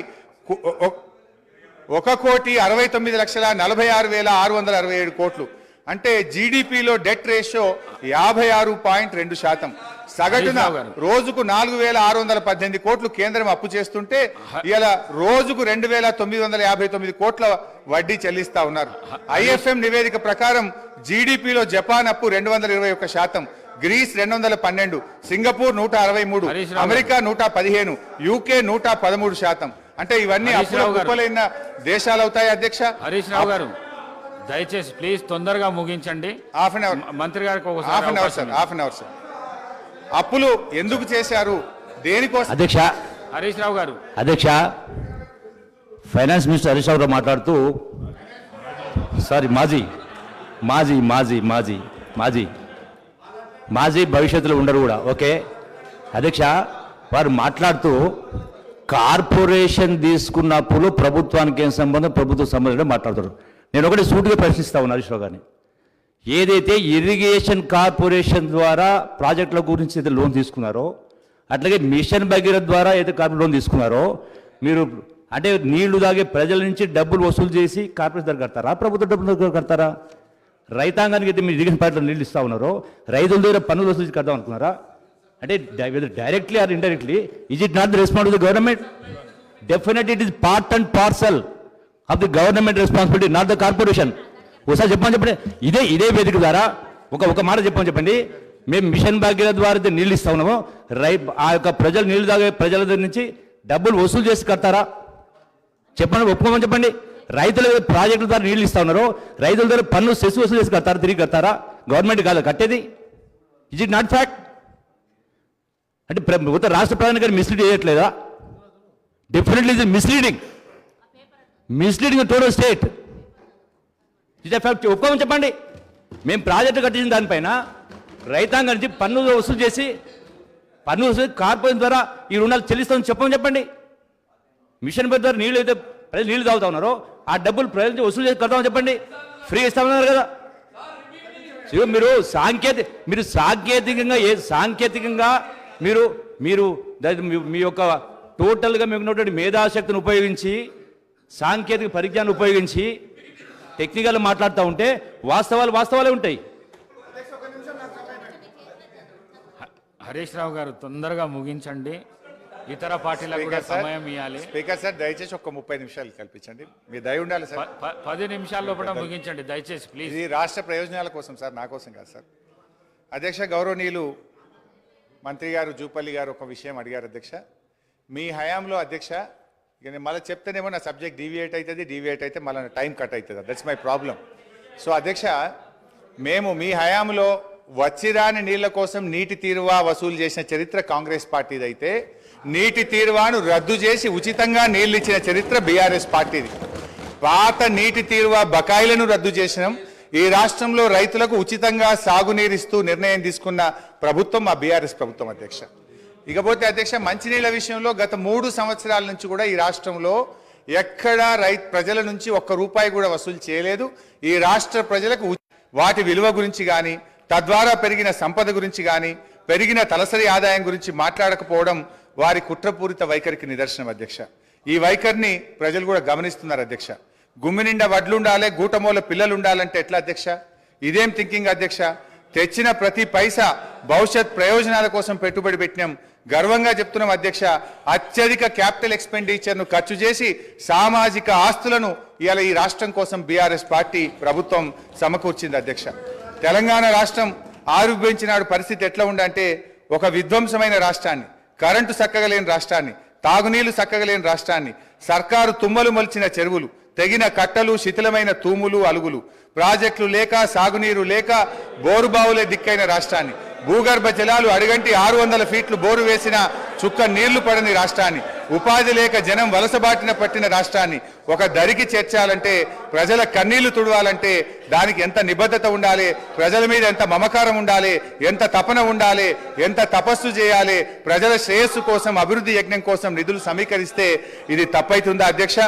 1,69,46,667 కోట్లు. అంటే జీడిపిలో డెట్ రేషియో 56.2%. సగటున రోజుకు 4,618 కోట్లు కేంద్రం అప్పు చేస్తుంటే ఇలా రోజుకు 2,959 కోట్ల వడ్డీ చెల్లిస్తా ఉన్నారు. IFM నివేదిక ప్రకారం జీడిపిలో జపాన్ అప్పు 221%, గ్రీస్ 212, సింగపూర్ 163, అమెరికా 115, UK 113%. అంటే ఇవన్నీ అప్పుల కుప్పలైన దేశాలు అవుతాయి అధ్యక్ష. హరీష్ రావు గారు దయచేసి ప్లీజ్ తొందరగా ముగించండి. హాఫ్ అన్ అవర్ మంత్రి గారికి హాఫ్ అన్ అవర్ సార్. అప్పులు ఎందుకు చేశారు, దేనికోసం? అధ్యక్ష, హరీష్ రావు గారు అధ్యక్ష, ఫైనాన్స్ మినిస్టర్ హరీష్ రావు మాట్లాడుతూ సారీ మాజీ మాజీ మాజీ మాజీ మాజీ మాజీ భవిష్యత్తులో ఉండరు కూడా. ఓకే అధ్యక్ష, వారు మాట్లాడుతూ కార్పొరేషన్ తీసుకున్న అప్పులు ప్రభుత్వానికి ఏం సంబంధం, ప్రభుత్వ సంబంధం మాట్లాడుతారు. నేను ఒకటి సూటిగా ప్రశ్నిస్తా ఉన్నా హరీష్ రావు గారిని. ఏదైతే ఇరిగేషన్ కార్పొరేషన్ ద్వారా ప్రాజెక్టుల గురించి అయితే లోన్ తీసుకున్నారో, అట్లాగే మిషన్ భగీరథ ద్వారా అయితే కార్పొరేట్ లోన్ తీసుకున్నారో, మీరు అంటే నీళ్లు తాగే ప్రజల నుంచి డబ్బులు వసూలు చేసి కార్పొరేషన్ దగ్గర కడతారా, ప్రభుత్వ డబ్బుల దగ్గర కడతారా? రైతాంగానికి అయితే మీరు ఇరిగేషన్ పార్టీలో నీళ్ళు ఇస్తా ఉన్నారో, రైతుల దగ్గర పన్నులు వసూలు చేసి కడదాం అనుకున్నారా? అంటే directly or indirectly is it not the responsibility of the government? Definitely it is part and parcel of the government responsibility, not the corporation. ఒకసారి చెప్పండి. ఇదే వేదిక ద్వారా ఒక మాట చెప్పండి. మేము మిషన్ భాగీరథ ద్వారా అయితే నీళ్ళు ఇస్తా ఉన్నామో, ఆ యొక్క ప్రజలు నీళ్లు తాగే ప్రజల దగ్గర నుంచి డబ్బులు వసూలు చేసి కడతారా? చెప్పండి, ఒప్పుకోమని చెప్పండి. రైతుల ప్రాజెక్టుల ద్వారా నీళ్ళు ఇస్తా ఉన్నారో, రైతుల దగ్గర పన్ను సెస్ వసూలు చేసి కడతారా, తిరిగి కడతారా? గవర్నమెంట్ కాదు కట్టేది. Is it not fact? అంటే ప్రభుత్వ రాష్ట్ర ప్రధాని గారు మిస్లీడ్ చేయట్లేదా? Definitely is misleading total state. It fact, ఒప్పుకోమని చెప్పండి. మేము ప్రాజెక్టు కట్టించిన దానిపైన రైతాంగం నుంచి పన్ను వసూలు చేసి కార్పొరేషన్ ద్వారా ఈ రుణాలు చెల్లిస్తామని చెప్పండి. మిషన్ భగీరథ ద్వారా నీళ్ళు అయితే ప్రజలు నీళ్లు తాగుతా ఉన్నారో, ఆ డబ్బులు ప్రజల నుంచి వసూలు చేసి కడతామని చెప్పండి. ఫ్రీ ఇస్తామన్నారు కదా. మీరు సాంకేతికంగా మీరు మీ యొక్క టోటల్గా మీకు ఉన్నటువంటి మేధాశక్తిని ఉపయోగించి, సాంకేతిక పరిజ్ఞానం ఉపయోగించి టెక్నికల్ మాట్లాడుతూ ఉంటే వాస్తవాలే ఉంటాయి. హరీష్ రావు గారు తొందరగా ముగించండి, ఇతర పార్టీలకు కూడా సమయం ఇవ్వాలి. స్పీకర్ సార్ దయచేసి ఒక 30 నిమిషాలు కల్పించండి, మీ దయ ఉండాలి సార్. 10 నిమిషాల్లో కూడా ముగించండి దయచేసి ప్లీజ్. ఇది రాష్ట్ర ప్రయోజనాల కోసం సార్, నా కోసం కాదు సార్. అధ్యక్ష, గౌరవనీయులు మంత్రి గారు జూపల్లి గారు ఒక విషయం అడిగారు అధ్యక్ష. మీ హయాంలో అధ్యక్ష, ఇక నేను మళ్ళీ చెప్తేనేమో నా సబ్జెక్ట్ డీవియేట్ అయితే మళ్ళీ టైం కట్ అవుతుంది. That's my problem. సో అధ్యక్ష, మేము మీ హయాంలో వచ్చిరాని నీళ్ల కోసం నీటి తీరువా వసూలు చేసిన చరిత్ర కాంగ్రెస్ పార్టీది అయితే, నీటి తీరువాను రద్దు చేసి ఉచితంగా నీళ్లు ఇచ్చిన చరిత్ర బీఆర్ఎస్ పార్టీది. పాత నీటి తీరువా బకాయిలను రద్దు చేసినాం. ఈ రాష్ట్రంలో రైతులకు ఉచితంగా సాగునీరిస్తూ నిర్ణయం తీసుకున్న ప్రభుత్వం మా బీఆర్ఎస్ ప్రభుత్వం అధ్యక్ష. ఇకపోతే అధ్యక్ష, మంచినీళ్ల విషయంలో గత 3 సంవత్సరాల నుంచి కూడా ఈ రాష్ట్రంలో ఎక్కడా ప్రజల నుంచి ఒక్క రూపాయి కూడా వసూలు చేయలేదు. ఈ రాష్ట్ర ప్రజలకు వాటి విలువ గురించి కానీ, తద్వారా పెరిగిన సంపద గురించి కానీ, పెరిగిన తలసరి ఆదాయం గురించి మాట్లాడకపోవడం వారి కుట్రపూరిత వైఖరికి నిదర్శనం అధ్యక్ష. ఈ వైఖరిని ప్రజలు కూడా గమనిస్తున్నారు అధ్యక్ష. గుమ్మి నిండా వడ్లు ఉండాలి, గూటమూల పిల్లలు ఉండాలంటే ఎట్లా అధ్యక్ష? ఇదేం థింకింగ్ అధ్యక్ష? తెచ్చిన ప్రతి పైసా భవిష్యత్ ప్రయోజనాల కోసం పెట్టుబడి పెట్టినాం. గర్వంగా చెప్తున్నాం అధ్యక్ష. అత్యధిక క్యాపిటల్ ఎక్స్పెండిచర్ను ఖర్చు చేసి సామాజిక ఆస్తులను ఇవాళ ఈ రాష్ట్రం కోసం బీఆర్ఎస్ పార్టీ ప్రభుత్వం సమకూర్చింది అధ్యక్ష. తెలంగాణ రాష్ట్రం ఆవిర్భవించినాడు పరిస్థితి ఎట్లా ఉందంటే, ఒక విధ్వంసమైన రాష్ట్రాన్ని, కరెంటు చక్కగలేని రాష్ట్రాన్ని, తాగునీళ్లు చక్కగలేని రాష్ట్రాన్ని, సర్కారు తుమ్మలు మొలిచిన చెరువులు, తెగిన కట్టలు, శిథిలమైన తూములు, అలుగులు, ప్రాజెక్టులు లేక, సాగునీరు లేక, బోరుబావులే దిక్కైన రాష్ట్రాన్ని, భూగర్భ జలాలు అడిగంటి 600 ఫీట్లు బోరు వేసిన చుక్క నీళ్లు పడని రాష్ట్రాన్ని, ఉపాధి లేక జనం వలసబాటిన పట్టిన రాష్ట్రాన్ని ఒక దరికి చేర్చాలంటే, ప్రజల కన్నీళ్లు తుడవాలంటే దానికి ఎంత నిబద్ధత ఉండాలి, ప్రజల మీద ఎంత మమకారం ఉండాలి, ఎంత తపన ఉండాలి, ఎంత తపస్సు చేయాలి, ప్రజల శ్రేయస్సు కోసం, అభివృద్ధి యజ్ఞం కోసం నిధులు సమీకరిస్తే ఇది తప్పైతుందా అధ్యక్ష?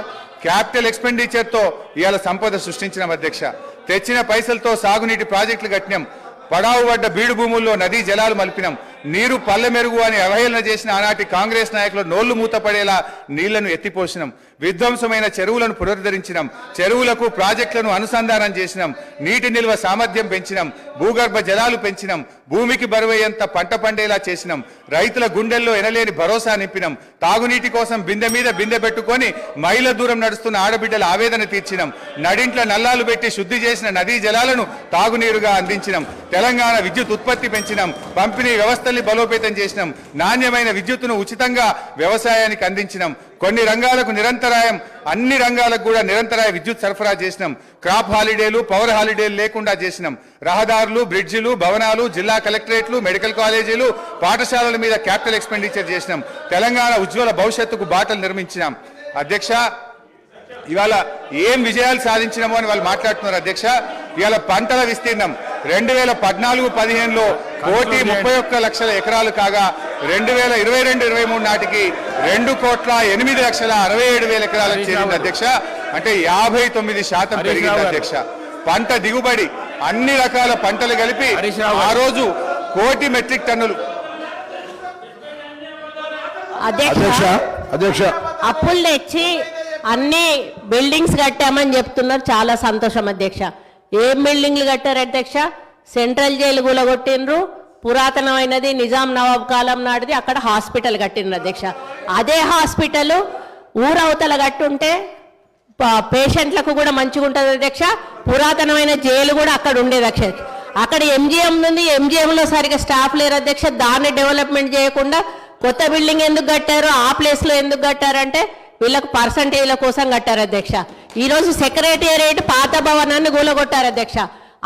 క్యాపిటల్ ఎక్స్పెండిచర్తో ఇవాళ సంపద సృష్టించిన అధ్యక్ష. తెచ్చిన పైసలతో సాగునీటి ప్రాజెక్టులు కట్టినాం. పడావు పడ్డ బీడు భూముల్లో నదీ జలాలు మలిపినాం. నీరు పల్లె మెరుగు అని అవహేళన చేసిన ఆనాటి కాంగ్రెస్ నాయకులు నోళ్లు మూతపడేలా నీళ్లను ఎత్తిపోసినాం. విధ్వంసమైన చెరువులను పునరుద్ధరించినాం, చెరువులకు ప్రాజెక్టులను అనుసంధానం చేసినాం, నీటి నిల్వ సామర్థ్యం పెంచినాం, భూగర్భ జలాలు పెంచినాం, భూమికి బరువయ్యేంత పంట పండేలా చేసినాం, రైతుల గుండెల్లో ఎనలేని భరోసా నింపినాం, తాగునీటి కోసం బిందె మీద బిందె పెట్టుకొని మైళ్ళ దూరం నడుస్తున్న ఆడబిడ్డల ఆవేదన తీర్చినాం, నడింట్ల నల్లాలు పెట్టి శుద్ధి చేసిన నదీ జలాలను తాగునీరుగా అందించినాం, తెలంగాణ విద్యుత్ ఉత్పత్తి పెంచినాం, పంపిణీ వ్యవస్థల్ని బలోపేతం చేసినాం, నాణ్యమైన విద్యుత్తును ఉచితంగా వ్యవసాయానికి అందించినాం, కొన్ని రంగాలకు నిరంతరాయం, అన్ని రంగాలకు కూడా నిరంతరాయ విద్యుత్ సరఫరా చేసినాం, క్రాప్ హాలిడేలు పవర్ హాలిడేలు లేకుండా చేసినాం, రహదారులు బ్రిడ్జిలు భవనాలు జిల్లా కలెక్టరేట్లు మెడికల్ కాలేజీలు పాఠశాలల మీద క్యాపిటల్ ఎక్స్పెండిచర్ చేసినాం, తెలంగాణ ఉజ్వల భవిష్యత్తుకు బాటలు నిర్మించినాం. అధ్యక్ష, ఇవాళ ఏం విజయాలు సాధించినామో అని వాళ్ళు మాట్లాడుతున్నారు. అధ్యక్ష, ఇవాళ పంటల విస్తీర్ణం 2014-15లో 1,31,00,000 ఎకరాలు కాగా 2022-23 నాటికి 2,08,67,000 ఎకరాలకు చేరింది. అధ్యక్ష, అంటే 59% పెరిగింది. అధ్యక్ష, పంట దిగుబడి అన్ని రకాల పంటలు కలిపి ఆ రోజు 1,00,000 మెట్రిక్ టన్నులు. అధ్యక్ష అప్పులు తెచ్చి అన్ని బిల్డింగ్స్ కట్టామని చెప్తున్నారు. చాలా సంతోషం అధ్యక్ష. ఏం బిల్డింగ్లు కట్టారు అధ్యక్ష? సెంట్రల్ జైలు కూలగొట్టిండ్రు, పురాతనమైనది నిజాం నవాబ్ కాలం నాటిది అక్కడ హాస్పిటల్ కట్టిండ్రు అధ్యక్ష. అదే హాస్పిటల్ ఊరవతల కట్టుంటే పేషెంట్లకు కూడా మంచిగా ఉంటుంది అధ్యక్ష. పురాతనమైన జైలు కూడా అక్కడ ఉండేది అధ్యక్ష. అక్కడ ఎంజిఎం ఉంది, ఎంజిఎంలో సరిగా స్టాఫ్ లేరు అధ్యక్ష. దాన్ని డెవలప్మెంట్ చేయకుండా కొత్త బిల్డింగ్ ఎందుకు కట్టారు, ఆ ప్లేస్లో ఎందుకు కట్టారంటే వీళ్ళకు పర్సంటేజ్ల కోసం కట్టారు అధ్యక్ష. ఈరోజు సెక్రటేరియట్ పాత భవనాన్ని కూలగొట్టారు అధ్యక్ష.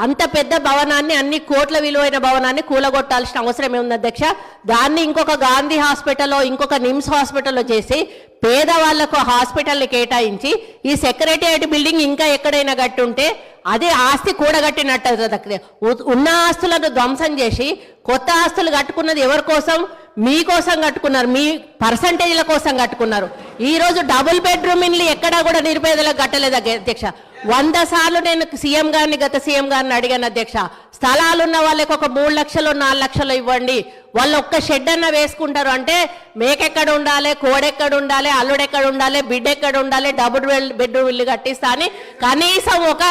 అంత పెద్ద భవనాన్ని, అన్ని కోట్ల విలువైన భవనాన్ని కూలగొట్టాల్సిన అవసరం ఏముంది అధ్యక్ష? దాన్ని ఇంకొక గాంధీ హాస్పిటల్లో ఇంకొక నిమ్స్ హాస్పిటల్లో చేసి పేదవాళ్లకు హాస్పిటల్ని కేటాయించి ఈ సెక్రటేరియట్ బిల్డింగ్ ఇంకా ఎక్కడైనా కట్టుంటే అదే ఆస్తి కూడగట్టినట్టు. ఉన్న ఆస్తులను ధ్వంసం చేసి కొత్త ఆస్తులు కట్టుకున్నది ఎవరి కోసం? మీకోసం కట్టుకున్నారు, మీ పర్సంటేజ్ల కోసం కట్టుకున్నారు. ఈరోజు డబుల్ బెడ్రూమ్ ఇల్లు ఎక్కడా కూడా నిరుపేదలకు కట్టలేదు అధ్యక్ష. 100 సార్లు నేను సీఎం గారిని, గత సీఎం గారిని అడిగాను అధ్యక్ష. స్థలాలున్న వాళ్ళకి ఒక 3 లక్షలు 4 లక్షలు ఇవ్వండి, వాళ్ళు ఒక్క షెడ్ అన్న వేసుకుంటారు అంటే మేకెక్కడ ఉండాలి, కోడెక్కడ ఉండాలి, అల్లుడెక్కడ ఉండాలి, బిడ్డ ఎక్కడ ఉండాలి, డబుల్ బెడ్రూమ్ ఇల్లు కట్టిస్తా అని కనీసం ఒక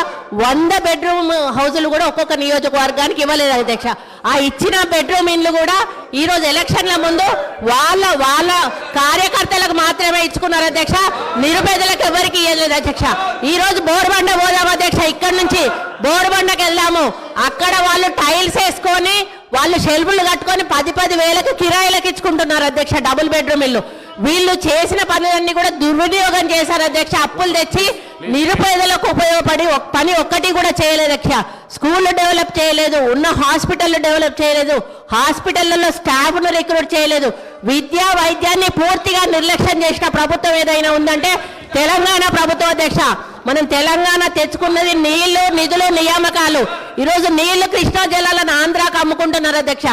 100 బెడ్రూమ్ హౌజులు కూడా ఒక్కొక్క నియోజకవర్గానికి ఇవ్వలేదు అధ్యక్ష. ఆ ఇచ్చిన బెడ్రూమ్ ఇల్లు కూడా ఈరోజు ఎలక్షన్ల ముందు వాళ్ళ కార్యకర్తలకు మాత్రమే ఇచ్చుకున్నారు అధ్యక్ష. నిరుపేదలకు ఎవరికి ఇవ్వలేదు అధ్యక్ష. ఈరోజు బోర్బండ పోదాం అధ్యక్ష, ఇక్కడి నుంచి బోర్బండకి వెళ్దాము. అక్కడ వాళ్ళు టైల్స్ వేసుకొని వాళ్ళు షెల్ఫ్లు కట్టుకొని 10-10 వేలకు కిరాయిలకు ఇచ్చుకుంటున్నారు అధ్యక్ష డబుల్ బెడ్రూమ్ ఇల్లు. వీళ్ళు చేసిన పనులన్నీ కూడా దుర్వినియోగం చేశారు అధ్యక్ష. అప్పులు తెచ్చి నిరుపేదలకు ఉపయోగపడి పని ఒక్కటి కూడా చేయలేదు అధ్యక్ష. స్కూళ్ళు డెవలప్ చేయలేదు, ఉన్న హాస్పిటల్ డెవలప్ చేయలేదు, హాస్పిటళ్లలో స్టాఫ్ను రిక్రూట్ చేయలేదు, విద్యా వైద్యాన్ని పూర్తిగా నిర్లక్ష్యం చేసిన ప్రభుత్వం ఏదైనా ఉందంటే తెలంగాణ ప్రభుత్వం అధ్యక్ష. మనం తెలంగాణ తెచ్చుకున్నది నీళ్లు, నిధులు, నియామకాలు. ఈరోజు నీళ్లు కృష్ణా జలాలను ఆంధ్రాకు అమ్ముకుంటున్నారు అధ్యక్ష.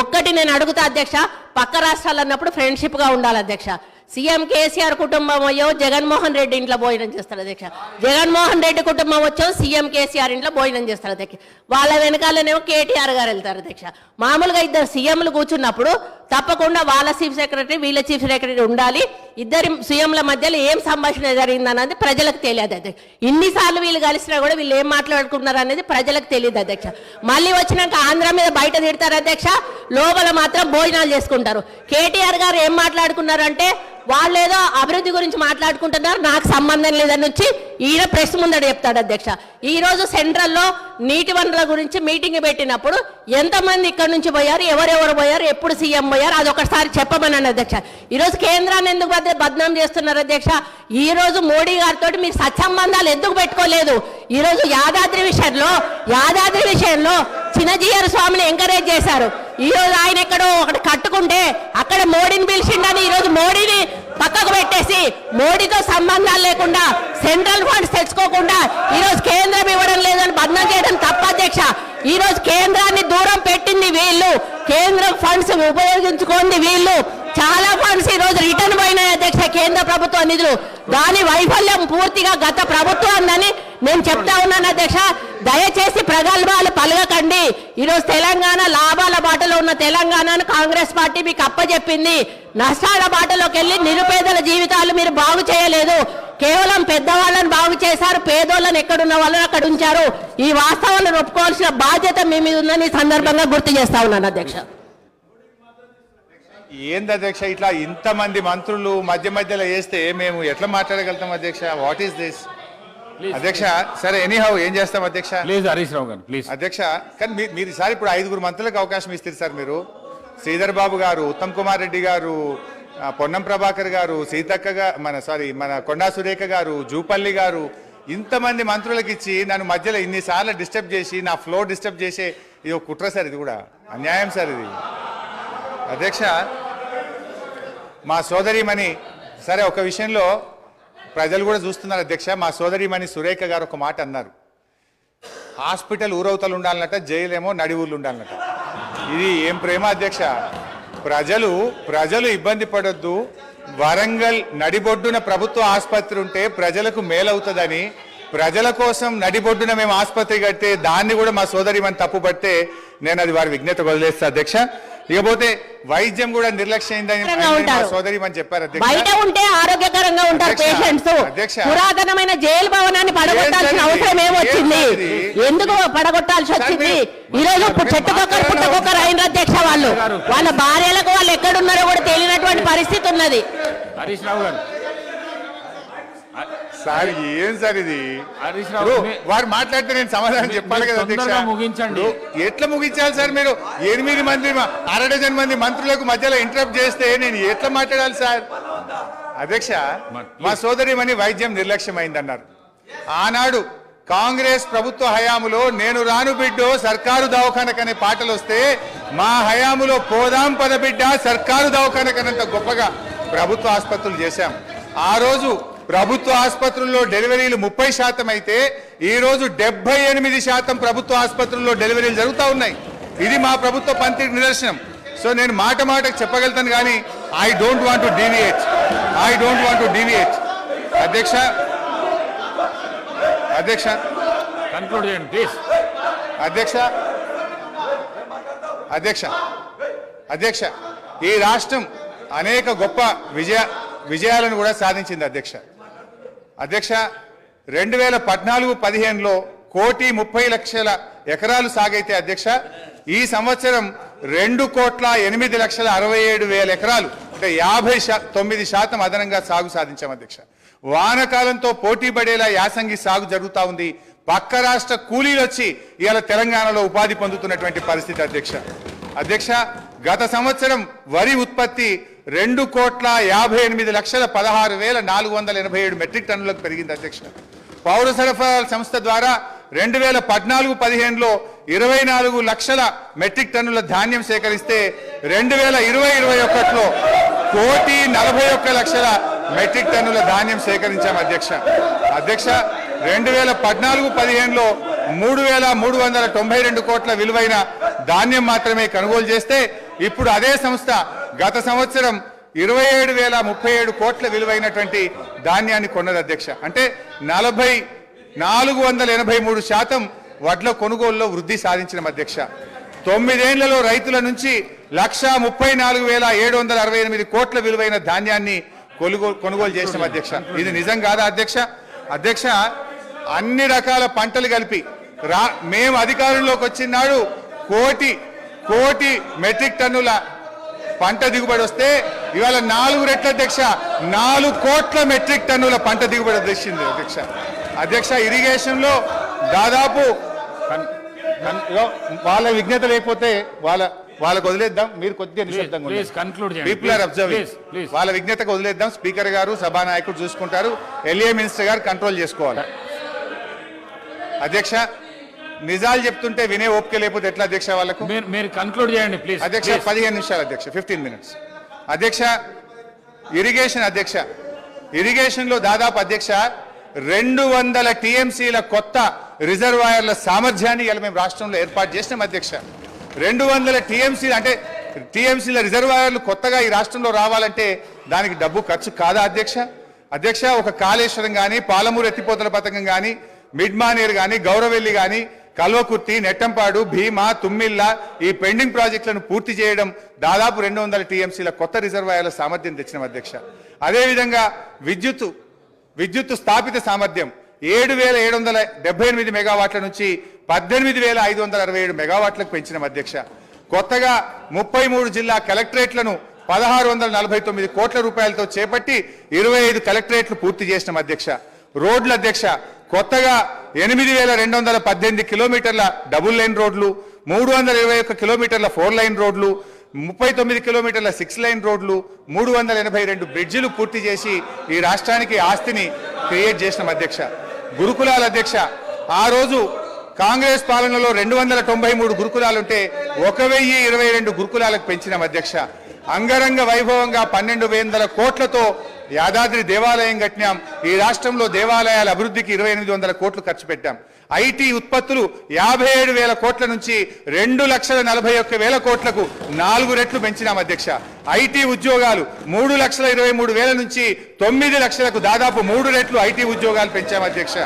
ఒక్కటి నేను అడుగుతా అధ్యక్ష, పక్క రాష్ట్రాలు అన్నప్పుడు ఫ్రెండ్షిప్ గా ఉండాలి అధ్యక్ష. సీఎం కేసీఆర్ కుటుంబం అయ్యో జగన్మోహన్ రెడ్డి ఇంట్లో భోజనం చేస్తారు అధ్యక్ష. జగన్మోహన్ రెడ్డి కుటుంబం వచ్చో సీఎం కేసీఆర్ ఇంట్లో భోజనం చేస్తారు అధ్యక్ష. వాళ్ళ వెనకాలనేమో కేటీఆర్ గారు వెళ్తారు అధ్యక్ష. మామూలుగా ఇద్దరు సీఎంలు కూర్చున్నప్పుడు తప్పకుండా వాళ్ళ చీఫ్ సెక్రటరీ వీళ్ళ చీఫ్ సెక్రటరీ ఉండాలి. ఇద్దరి సీఎంల మధ్యలో ఏం సంభాషణ జరిగిందన్నది ప్రజలకు తెలియదు అధ్యక్ష. ఇన్నిసార్లు వీళ్ళు కలిసినా కూడా వీళ్ళు ఏం మాట్లాడుకున్నారు అనేది ప్రజలకు తెలియదు అధ్యక్ష. మళ్ళీ వచ్చినాక ఆంధ్ర మీద బయట తిడతారు అధ్యక్ష, లోపల మాత్రం భోజనాలు చేసుకుంటారు. కేటీఆర్ గారు ఏం మాట్లాడుకున్నారంటే వాళ్ళు ఏదో అభివృద్ధి గురించి మాట్లాడుకుంటున్నారు, నాకు సంబంధం లేదని వచ్చి ఈయన ప్రెస్ ముందట చెప్తాడు అధ్యక్ష. ఈ రోజు సెంట్రల్లో నీటి వనరుల గురించి మీటింగ్ పెట్టినప్పుడు ఎంతమంది ఇక్కడ నుంచి పోయారు, ఎవరెవరు పోయారు, ఎప్పుడు సీఎం పోయారు, అదొకసారి చెప్పమన్నాను అధ్యక్ష. ఈరోజు కేంద్రాన్ని ఎందుకు బద్నాం చేస్తున్నారు అధ్యక్ష? ఈ రోజు మోడీ గారితో మీరు సత్సంబంధాలు ఎందుకు పెట్టుకోలేదు? ఈ రోజు యాదాద్రి విషయంలో చిన్నజీయర్ స్వామిని ఎంకరేజ్ చేశారు. ఈ రోజు ఆయన ఎక్కడో ఒకటి కట్టుకుంటే అక్కడ మోడీని పిలిచిండని ఈ రోజు మోడీని పక్కకు పెట్టేసి మోడీతో సంబంధాలు లేకుండా సెంట్రల్ ఫండ్స్ తెచ్చుకోకుండా ఈ రోజు కేంద్రం ఇవ్వడం లేదని బద్నాం చేయడం తప్ప అధ్యక్ష. ఈ రోజు కేంద్రాన్ని దూరం పెట్టింది వీళ్ళు, కేంద్రం ఫండ్స్ ఉపయోగించుకోండి వీళ్ళు. చాలా ఫండ్స్ ఈ రోజు రిటర్న్ పోయినాయి అధ్యక్ష, కేంద్ర ప్రభుత్వ నిధులు. దాని వైఫల్యం పూర్తిగా గత ప్రభుత్వం ఉందని నేను చెప్తా ఉన్నాను అధ్యక్ష. దయచేసి ప్రగల్భాలు పలగకండి. ఈరోజు తెలంగాణ లాభాల బాటలో ఉన్న తెలంగాణను కాంగ్రెస్ పార్టీ మీకు అప్పచెప్పింది. నష్టాల బాటలోకి వెళ్ళి నిరుపేదల జీవితాలు మీరు బాగు చేయలేదు. కేవలం పెద్దవాళ్ళని బాగు చేశారు, పేదోళ్ళని ఎక్కడున్న వాళ్ళని అక్కడ ఉంచారు. ఈ వాస్తవాలను ఒప్పుకోవాల్సిన బాధ్యత మీ మీద ఉందని ఈ సందర్భంగా గుర్తు చేస్తా ఉన్నాను అధ్యక్ష. ఏంది అధ్యక్ష ఇట్లా ఇంతమంది మంత్రులు మధ్య మధ్యలో వేస్తే మేము ఎట్లా మాట్లాడగలుగుతాం అధ్యక్ష? వాట్ ఈస్ దిస్ అధ్యక్ష? సరే ఎనీహౌ ఏం చేస్తాం అధ్యక్ష? ప్లీజ్ హరీష్ రావు గారు ప్లీజ్. అధ్యక్ష కానీ మీరు ఈసారి ఇప్పుడు 5 మంత్రులకు అవకాశం ఇస్తారు సార్. మీరు శ్రీధర్ బాబు గారు, ఉత్తమ్ కుమార్ రెడ్డి గారు, పొన్నం ప్రభాకర్ గారు, సీతక్క మన కొండా సురేఖ గారు, జూపల్లి గారు, ఇంతమంది మంత్రులకు ఇచ్చి నన్ను మధ్యలో ఇన్నిసార్లు డిస్టర్బ్ చేసి నా ఫ్లో డిస్టర్బ్ చేసే ఇది ఒక కుట్ర సార్. ఇది కూడా అన్యాయం సార్ ఇది. అధ్యక్ష మా సోదరిమణి సరే ఒక విషయంలో ప్రజలు కూడా చూస్తున్నారు అధ్యక్ష. మా సోదరిమణి సురేఖ గారు ఒక మాట అన్నారు, హాస్పిటల్ ఊరవతలు ఉండాలన్నట, జైలేమో నడి ఊర్లు ఉండాలన్నట. ఇది ఏం ప్రేమ అధ్యక్ష? ప్రజలు ఇబ్బంది పడొద్దు, వరంగల్ నడిబొడ్డున ప్రభుత్వ ఆసుపత్రి ఉంటే ప్రజలకు మేలవుతుందని ప్రజల కోసం నడిబొడ్డున మేము ఆసుపత్రి కడితే దాన్ని కూడా మా సోదరిమణి తప్పుపడితే నేను అది వారి విజ్ఞత వదిలేస్తా అధ్యక్ష. ఇకపోతే వైద్యం కూడా నిర్లక్ష్యమైందని సోదరిమణి చెప్పారు అధ్యక్ష. బయట ఉంటే ఆరోగ్యకరంగా ఉంటారు పేషెంట్స్. పురాతనమైన జైలు భవనాన్ని పడగొట్టాల్సిన అవసరం ఏమొచ్చింది? ఎందుకు పడగొట్టాల్సి వచ్చింది? ఈ రోజు చెట్టుకొక్కరు పుట్టకొక్కరు అయిన అధ్యక్ష. వాళ్ళ భార్యలకు వాళ్ళు ఎక్కడున్నారో కూడా తెలియనటువంటి పరిస్థితి ఉన్నది. హరీష్ రావు గారు సార్ ఏం సార్ ఇది? హరీష్ రావు వారు మాట్లాడితే నేను సమాధానం చెప్పాలి కదా అధ్యక్ష. ముగించండి. ఎట్లా ముగించాలి సార్? మీరు 8 మంది 1/2 డజన్ మంది మంత్రులకు మధ్యలో ఇంటరప్ట్ చేస్తే నేను ఎట్లా మాట్లాడాలి సార్? అధ్యక్ష మా సోదరిమణి వైద్యం నిర్లక్ష్యమైందన్నారు. ఆనాడు కాంగ్రెస్ ప్రభుత్వ హయాములో నేను రాను బిడ్డో సర్కారు దవాఖానకనే పాటలు వస్తే మా హయాములో పోదాం పద బిడ్డ సర్కారు దవాఖానకనంత గొప్పగా ప్రభుత్వ ఆసుపత్రులు చేశాం. ఆ రోజు ప్రభుత్వ ఆసుపత్రుల్లో డెలివరీలు 30% అయితే ఈ రోజు 78% ప్రభుత్వ ఆసుపత్రుల్లో డెలివరీలు జరుగుతూ ఉన్నాయి. ఇది మా ప్రభుత్వ పనితీరు నిదర్శనం. సో నేను మాటకు చెప్పగలుగుతాను కానీ I don't want to deviate. అధ్యక్ష కన్క్లూడ్ చేయండి ప్లీజ్. అధ్యక్ష ఈ రాష్ట్రం అనేక గొప్ప విజయాలను కూడా సాధించింది అధ్యక్ష. 2014-15లో 1,30,00,000 ఎకరాలు సాగైతే అధ్యక్ష ఈ సంవత్సరం 2,08,67,000 ఎకరాలు అంటే 59% అదనంగా సాగు సాధించాం అధ్యక్ష. వానకాలంతో పోటీ పడేలా యాసంగి సాగు జరుగుతూ ఉంది. పక్క రాష్ట్ర కూలీలు వచ్చి ఇవాళ తెలంగాణలో ఉపాధి పొందుతున్నటువంటి పరిస్థితి అధ్యక్ష. గత సంవత్సరం వరి ఉత్పత్తి 2,58,16,487 మెట్రిక్ టన్నులకు పెరిగింది అధ్యక్ష. పౌర సరఫరాల సంస్థ ద్వారా 2014-15లో 24 లక్షల మెట్రిక్ టన్నుల ధాన్యం సేకరిస్తే 2020-21లో 1,41,00,000 మెట్రిక్ టన్నుల ధాన్యం సేకరించాం అధ్యక్ష. 2014-15లో 3,392 కోట్ల విలువైన ధాన్యం మాత్రమే కొనుగోలు చేస్తే ఇప్పుడు అదే సంస్థ గత సంవత్సరం 27,037 కోట్ల విలువైనటువంటి ధాన్యాన్ని కొన్నది అధ్యక్ష. అంటే 483% వడ్ల కొనుగోలులో వృద్ధి సాధించిన అధ్యక్ష. 9 ఏళ్లలో రైతుల నుంచి 1,34,768 కోట్ల విలువైన ధాన్యాన్ని కొనుగోలు చేసిన అధ్యక్ష. ఇది నిజం కాదా అధ్యక్ష? అన్ని రకాల పంటలు కలిపి మేము అధికారంలోకి వచ్చినాడు కోటి మెట్రిక్ టన్నుల పంట దిగుబడి వస్తే ఇవాళ 4 రెట్ల అధ్యక్ష 4 కోట్ల మెట్రిక్ టన్నుల పంట దిగుబడి వచ్చింది అధ్యక్ష. ఇరిగేషన్లో దాదాపు వాళ్ళ విజ్ఞత లేకపోతే వాళ్ళకు వదిలేద్దాం. మీరు కొద్దిగా నిశ్శబ్దంగా పీపుల్ ఆర్ అబ్జర్వింగ్. వాళ్ళ విజ్ఞతకు వదిలేద్దాం. స్పీకర్ గారు సభానాయకుడు చూసుకుంటారు. ఎల్ఏ మినిస్టర్ గారు కంట్రోల్ చేసుకోవాలి అధ్యక్ష. నిజాలు చెప్తుంటే వినే ఓపిక లేకపోతే ఎట్లా అధ్యక్ష? వాళ్ళకు మీరు కన్క్లూడ్ చేయండి ప్లీజ్ అధ్యక్ష. 15 నిమిషాలు అధ్యక్ష, 15 minutes అధ్యక్ష. ఇరిగేషన్లో దాదాపు అధ్యక్ష 200 TMCల కొత్త రిజర్వాయర్ల సామర్థ్యాన్ని ఇలా మేము రాష్ట్రంలో ఏర్పాటు చేసినాం అధ్యక్ష. 200 TMCలు అంటే TMCల రిజర్వాయర్లు కొత్తగా ఈ రాష్ట్రంలో రావాలంటే దానికి డబ్బు ఖర్చు కాదా అధ్యక్ష? ఒక కాళేశ్వరం కానీ, పాలమూరు ఎత్తిపోతల పథకం కానీ, మిడ్మానేర్ కానీ, గౌరవెల్లి కానీ, కల్వకుర్తి, నెట్టంపాడు, భీమా, తుమ్మిళ్ళ ఈ పెండింగ్ ప్రాజెక్టులను పూర్తి చేయడం దాదాపు 200 TMCల కొత్త రిజర్వాయర్ల సామర్థ్యం తెచ్చిన అధ్యక్ష. అదేవిధంగా విద్యుత్ స్థాపిత సామర్థ్యం 7,778 మెగావాట్ల నుంచి 18,567 మెగావాట్లకు పెంచిన అధ్యక్ష. కొత్తగా 33 జిల్లా కలెక్టరేట్లను 1,649 కోట్ల రూపాయలతో చేపట్టి 25 కలెక్టరేట్లు పూర్తి చేసిన అధ్యక్ష. రోడ్ల అధ్యక్ష కొత్తగా 8,218 కిలోమీటర్ల డబుల్ లైన్ రోడ్లు, 321 కిలోమీటర్ల 4 లైన్ రోడ్లు, 39 కిలోమీటర్ల 6 లైన్ రోడ్లు, 382 బ్రిడ్జిలు పూర్తి చేసి ఈ రాష్ట్రానికి ఆస్తిని క్రియేట్ చేసిన అధ్యక్ష. గురుకులాల అధ్యక్ష ఆ రోజు కాంగ్రెస్ పాలనలో 293 గురుకులాలుంటే 1,022 గురుకులాలకు పెంచిన అధ్యక్ష. అంగరంగ వైభవంగా 1,200 కోట్లతో యాదాద్రి దేవాలయం కట్టినాం. ఈ రాష్ట్రంలో దేవాలయాల అభివృద్ధికి 2,800 కోట్లు ఖర్చు పెట్టాం. ఐటీ ఉత్పత్తులు 57,000 కోట్ల నుంచి 2,41,000 కోట్లకు 4 రెట్లు పెంచినాం అధ్యక్ష. ఐటీ ఉద్యోగాలు 3,23,000 నుంచి 9 లక్షలకు దాదాపు 3 రెట్లు ఐటీ ఉద్యోగాలు పెంచాం అధ్యక్ష.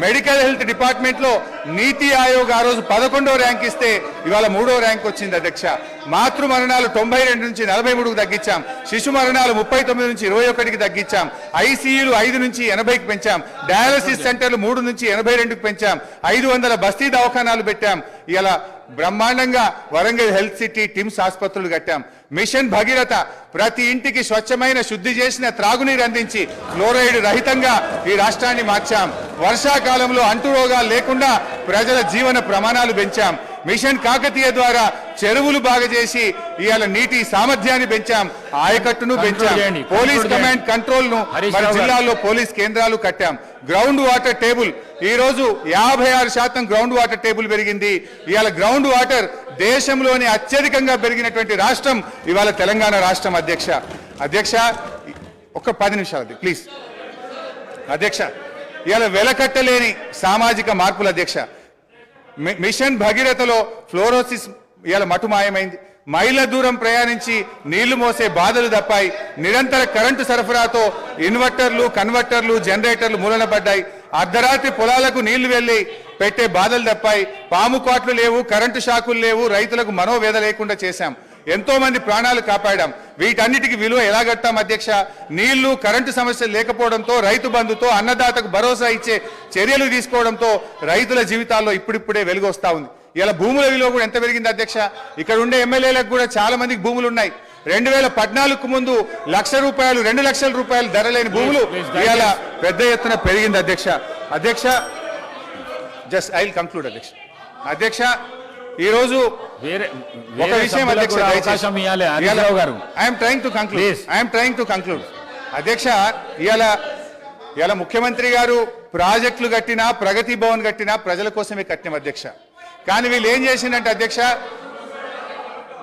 మెడికల్ హెల్త్ డిపార్ట్మెంట్ లో నీతి ఆయోగ్ ఆ రోజు 11వ ర్యాంక్ ఇస్తే ఇవాళ 3వ ర్యాంక్ వచ్చింది అధ్యక్ష. మాతృ మరణాలు 92 నుంచి 43కు తగ్గించాం. శిశు మరణాలు 39 నుంచి 21కి తగ్గించాం. ఐసీయూలు 5 నుంచి 80కి పెంచాం. డయాలసిస్ సెంటర్లు 3 నుంచి 82కి పెంచాం. 500 బస్తీ దవాఖానాలు పెట్టాం. ఇలా బ్రహ్మాండంగా వరంగల్ హెల్త్ సిటీ టిమ్స్ ఆసుపత్రులు కట్టాం. మిషన్ భగీరథ ప్రతి ఇంటికి స్వచ్ఛమైన శుద్ధి చేసిన త్రాగునీరు అందించి ఫ్లోరైడ్ రహితంగా ఈ రాష్ట్రాన్ని మార్చాం. వర్షాకాలంలో అంటు రోగాలు లేకుండా ప్రజల జీవన ప్రమాణాలు పెంచాం. మిషన్ కాకతీయ ద్వారా చెరువులు బాగా చేసి ఇవాళ నీటి సామర్థ్యాన్ని పెంచాం. ఆయకట్టును పెంచాం. పోలీస్ కమాండ్ కంట్రోల్ ను మన జిల్లాల్లో పోలీస్ కేంద్రాలు కట్టాం. గ్రౌండ్ వాటర్ టేబుల్ ఈ రోజు 56% గ్రౌండ్ వాటర్ టేబుల్ పెరిగింది. ఇవాళ గ్రౌండ్ వాటర్ దేశంలోని అత్యధికంగా పెరిగినటువంటి రాష్ట్రం ఇవాళ తెలంగాణ రాష్ట్రం అధ్యక్ష. అధ్యక్ష ఒక 10 నిమిషాలు ప్లీజ్ అధ్యక్ష. ఇవాళ వెలకట్టలేని సామాజిక మార్పులు అధ్యక్ష. మిషన్ భగీరథలో ఫ్లోరోసిస్ ఇవాళ మటుమాయమైంది. మైళ్ళ దూరం ప్రయాణించి నీళ్లు మోసే బాధలు తప్పాయి. నిరంతర కరెంటు సరఫరాతో ఇన్వర్టర్లు, కన్వర్టర్లు, జనరేటర్లు మూలన పడ్డాయి. అర్ధరాత్రి పొలాలకు నీళ్లు వెళ్లి పెట్టే బాధలు తప్పాయి. పాము కాట్లు లేవు, కరెంటు షాకులు లేవు. రైతులకు మనోవేద లేకుండా చేశాం. ఎంతో మంది ప్రాణాలు కాపాడాం. వీటన్నిటికి విలువ ఎలా కట్టాం అధ్యక్ష? నీళ్లు, కరెంటు సమస్యలు లేకపోవడంతో, రైతు బంధుతో, అన్నదాతకు భరోసా ఇచ్చే చర్యలు తీసుకోవడంతో రైతుల జీవితాల్లో ఇప్పుడిప్పుడే వెలుగు వస్తా ఉంది. ఇలా భూముల విలువ కూడా ఎంత పెరిగింది అధ్యక్ష? ఇక్కడ ఉండే ఎమ్మెల్యేలకు కూడా చాలా మందికి భూములు ఉన్నాయి. 2014కు ముందు ₹1,00,000, 2,00,000 రూపాయలు ధర లేని భూములు ఇవాళ పెద్ద ఎత్తున పెరిగింది అధ్యక్ష. అధ్యక్ష జస్ట్ ఐ విల్ కంక్లూడ్ అధ్యక్ష. అధ్యక్ష ఈ రోజు ఒక విషయం అధ్యక్ష, ఐఎమ్ ట్రైంగ్ టు కంక్లూడ్ అధ్యక్ష. ఇవాళ ముఖ్యమంత్రి గారు ప్రాజెక్టులు కట్టినా, ప్రగతి భవన్ కట్టినా ప్రజల కోసమే కట్టినాం అధ్యక్ష. కానీ వీళ్ళు ఏం చేసిందంటే అధ్యక్ష,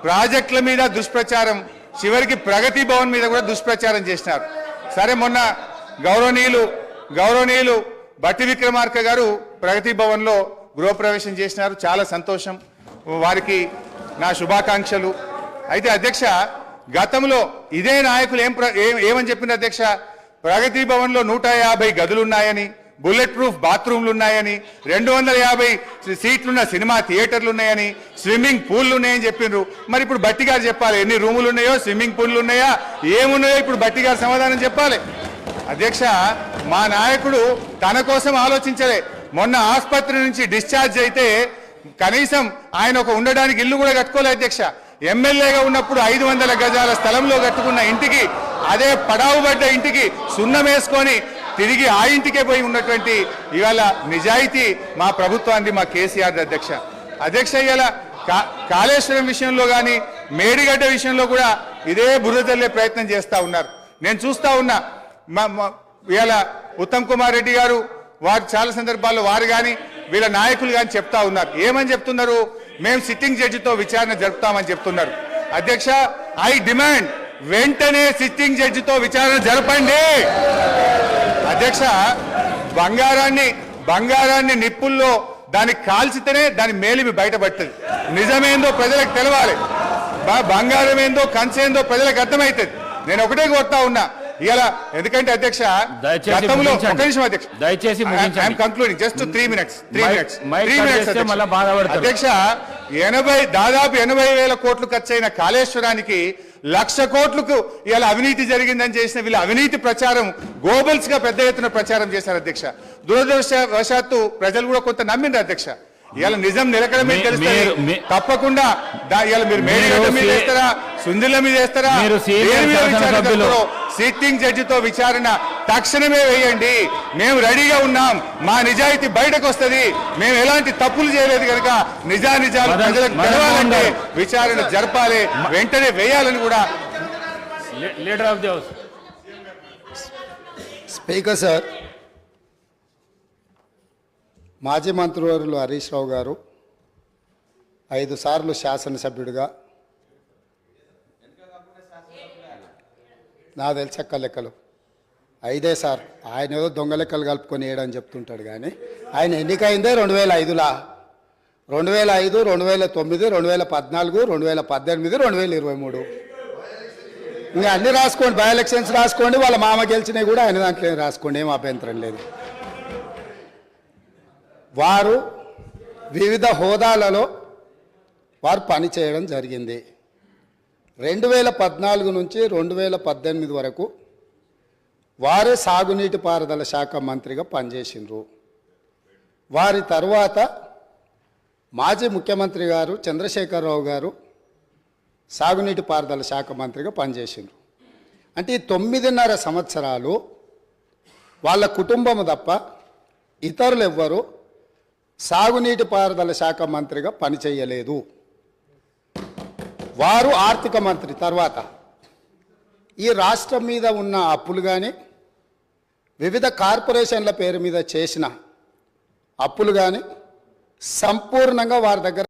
ప్రాజెక్టుల మీద దుష్ప్రచారం, చివరికి ప్రగతి భవన్ మీద కూడా దుష్ప్రచారం చేసినారు. సరే, మొన్న గౌరవనీయులు బట్టి విక్రమార్క గారు ప్రగతి భవన్ లో గృహప్రవేశం చేసినారు. చాలా సంతోషం, వారికి నా శుభాకాంక్షలు. అయితే అధ్యక్ష, గతంలో ఇదే నాయకులు ఏమని చెప్పింది అధ్యక్ష? ప్రగతి భవన్ లో 150 గదులున్నాయని, బుల్లెట్ ప్రూఫ్ బాత్రూమ్లు ఉన్నాయని, 250 సీట్లున్న సినిమా థియేటర్లు ఉన్నాయని, స్విమ్మింగ్ పూల్లు ఉన్నాయని చెప్పిండ్రు. మరి ఇప్పుడు బట్టి గారు చెప్పాలి ఎన్ని రూములు ఉన్నాయో, స్విమ్మింగ్ పూల్లు ఉన్నాయా, ఏమున్నాయో ఇప్పుడు బట్టి గారు సమాధానం చెప్పాలి. అధ్యక్ష, మా నాయకుడు తన కోసం ఆలోచించలే. మొన్న ఆసుపత్రి నుంచి డిశ్చార్జ్ అయితే కనీసం ఆయన ఒక ఉండడానికి ఇల్లు కూడా కట్టుకోలే అధ్యక్ష. ఎమ్మెల్యేగా ఉన్నప్పుడు 500 గజాల స్థలంలో కట్టుకున్న ఇంటికి, అదే పడావుబడ్డ ఇంటికి సున్నం వేసుకొని తిరిగి ఆ ఇంటికే పోయి ఉన్నటువంటి ఇవాళ నిజాయితీ మా ప్రభుత్వాన్ని, మా కేసీఆర్ అధ్యక్ష. ఇవాళ కాళేశ్వరం విషయంలో కానీ, మేడిగడ్డ విషయంలో కూడా ఇదే బురద చల్లే ప్రయత్నం చేస్తూ ఉన్నారు. నేను చూస్తూ ఉన్నా ఇవాళ ఉత్తమ్ కుమార్ రెడ్డి గారు వారు చాలా సందర్భాల్లో వారు కానీ వీళ్ళ నాయకులు కానీ చెప్తా ఉన్నారు. ఏమని చెప్తున్నారు? మేము సిట్టింగ్ జడ్జితో విచారణ జరుపుతామని చెప్తున్నారు. అధ్యక్ష, ఐ డిమాండ్ వెంటనే సిట్టింగ్ జడ్జితో విచారణ జరపండి అధ్యక్ష. బంగారాన్ని నిప్పుల్లో దాన్ని కాల్చితేనే దాని మేలిమి బయటపడుతుంది. నిజమేందో ప్రజలకు తెలవాలి, బంగారం ఏందో కంచేందో ప్రజలకు అర్థమవుతుంది. నేను ఒకటే కోరుతా ఉన్నా ఇలా, ఎందుకంటే అధ్యక్ష గతంలో ఒక నిమిషం అధ్యక్ష, దయచేసి కంక్లూడింగ్ జస్ట్ 3 minutes అధ్యక్ష. దాదాపు 80,000 కోట్లు ఖర్చయిన కాళేశ్వరానికి 1,00,000 కోట్లకు ఇవాళ అవినీతి జరిగిందని చేసిన వీళ్ళ అవినీతి ప్రచారం గోబల్స్ గా పెద్ద ఎత్తున ప్రచారం చేశారు అధ్యక్ష. దురదృష్టవశాత్తు ప్రజలు కూడా కొంత నమ్మిండ్రు అధ్యక్ష. ఇవాళ నిజం నిలకడమే తెలుస్తుంది. తప్పకుండా ఇవాళ మీరు మేడిగడ్డ మీద వేస్తారా, సుందిల మీద వేస్తారా, సిట్టింగ్ జడ్జితో విచారణ తక్షణమే వేయండి. మేము రెడీగా ఉన్నాం. మా నిజాయితీ బయటకు వస్తుంది. మేము ఎలాంటి తప్పులు చేయలేదు కనుక నిజాలు ప్రజలకు తెలవాలంటే విచారణ జరపాలి, వెంటనే వేయాలని కూడా. Leader of the house. Speaker sir, మాజీ మంత్రివర్యులు హరీష్ రావు గారు 5 సార్లు శాసనసభ్యుడిగా, నా తెలిసక్క లెక్కలు 5 సార్. ఆయన ఏదో దొంగ లెక్కలు కలుపుకొని వేయడని చెప్తుంటాడు కానీ ఆయన ఎన్నికైందే 2005లో, 2005, 2009, 2014, 2018, 2023. ఇంకా అన్ని రాసుకోండి, బై ఎలక్షన్స్ రాసుకోండి, వాళ్ళ మామ గెలిచినవి కూడా ఆయన దాంట్లో రాసుకోండి, ఏం అభ్యంతరం లేదు. వారు వివిధ హోదాలలో వారు పనిచేయడం జరిగింది. 2014 నుంచి 2018 వరకు వారే సాగునీటి పారుదల శాఖ మంత్రిగా పనిచేసిండ్రు. వారి తరువాత మాజీ ముఖ్యమంత్రి గారు చంద్రశేఖరరావు గారు సాగునీటి పారుదల శాఖ మంత్రిగా పనిచేసిండ్రు. అంటే ఈ 9.5 సంవత్సరాలు వాళ్ళ కుటుంబము తప్ప ఇతరులు ఎవ్వరు సాగునీటి పారుదల శాఖ మంత్రిగా పనిచేయలేదు. వారు ఆర్థిక మంత్రి తర్వాత ఈ రాష్ట్రం మీద ఉన్న అప్పులు కానీ, వివిధ కార్పొరేషన్ల పేరు మీద చేసిన అప్పులు కానీ సంపూర్ణంగా వారి దగ్గర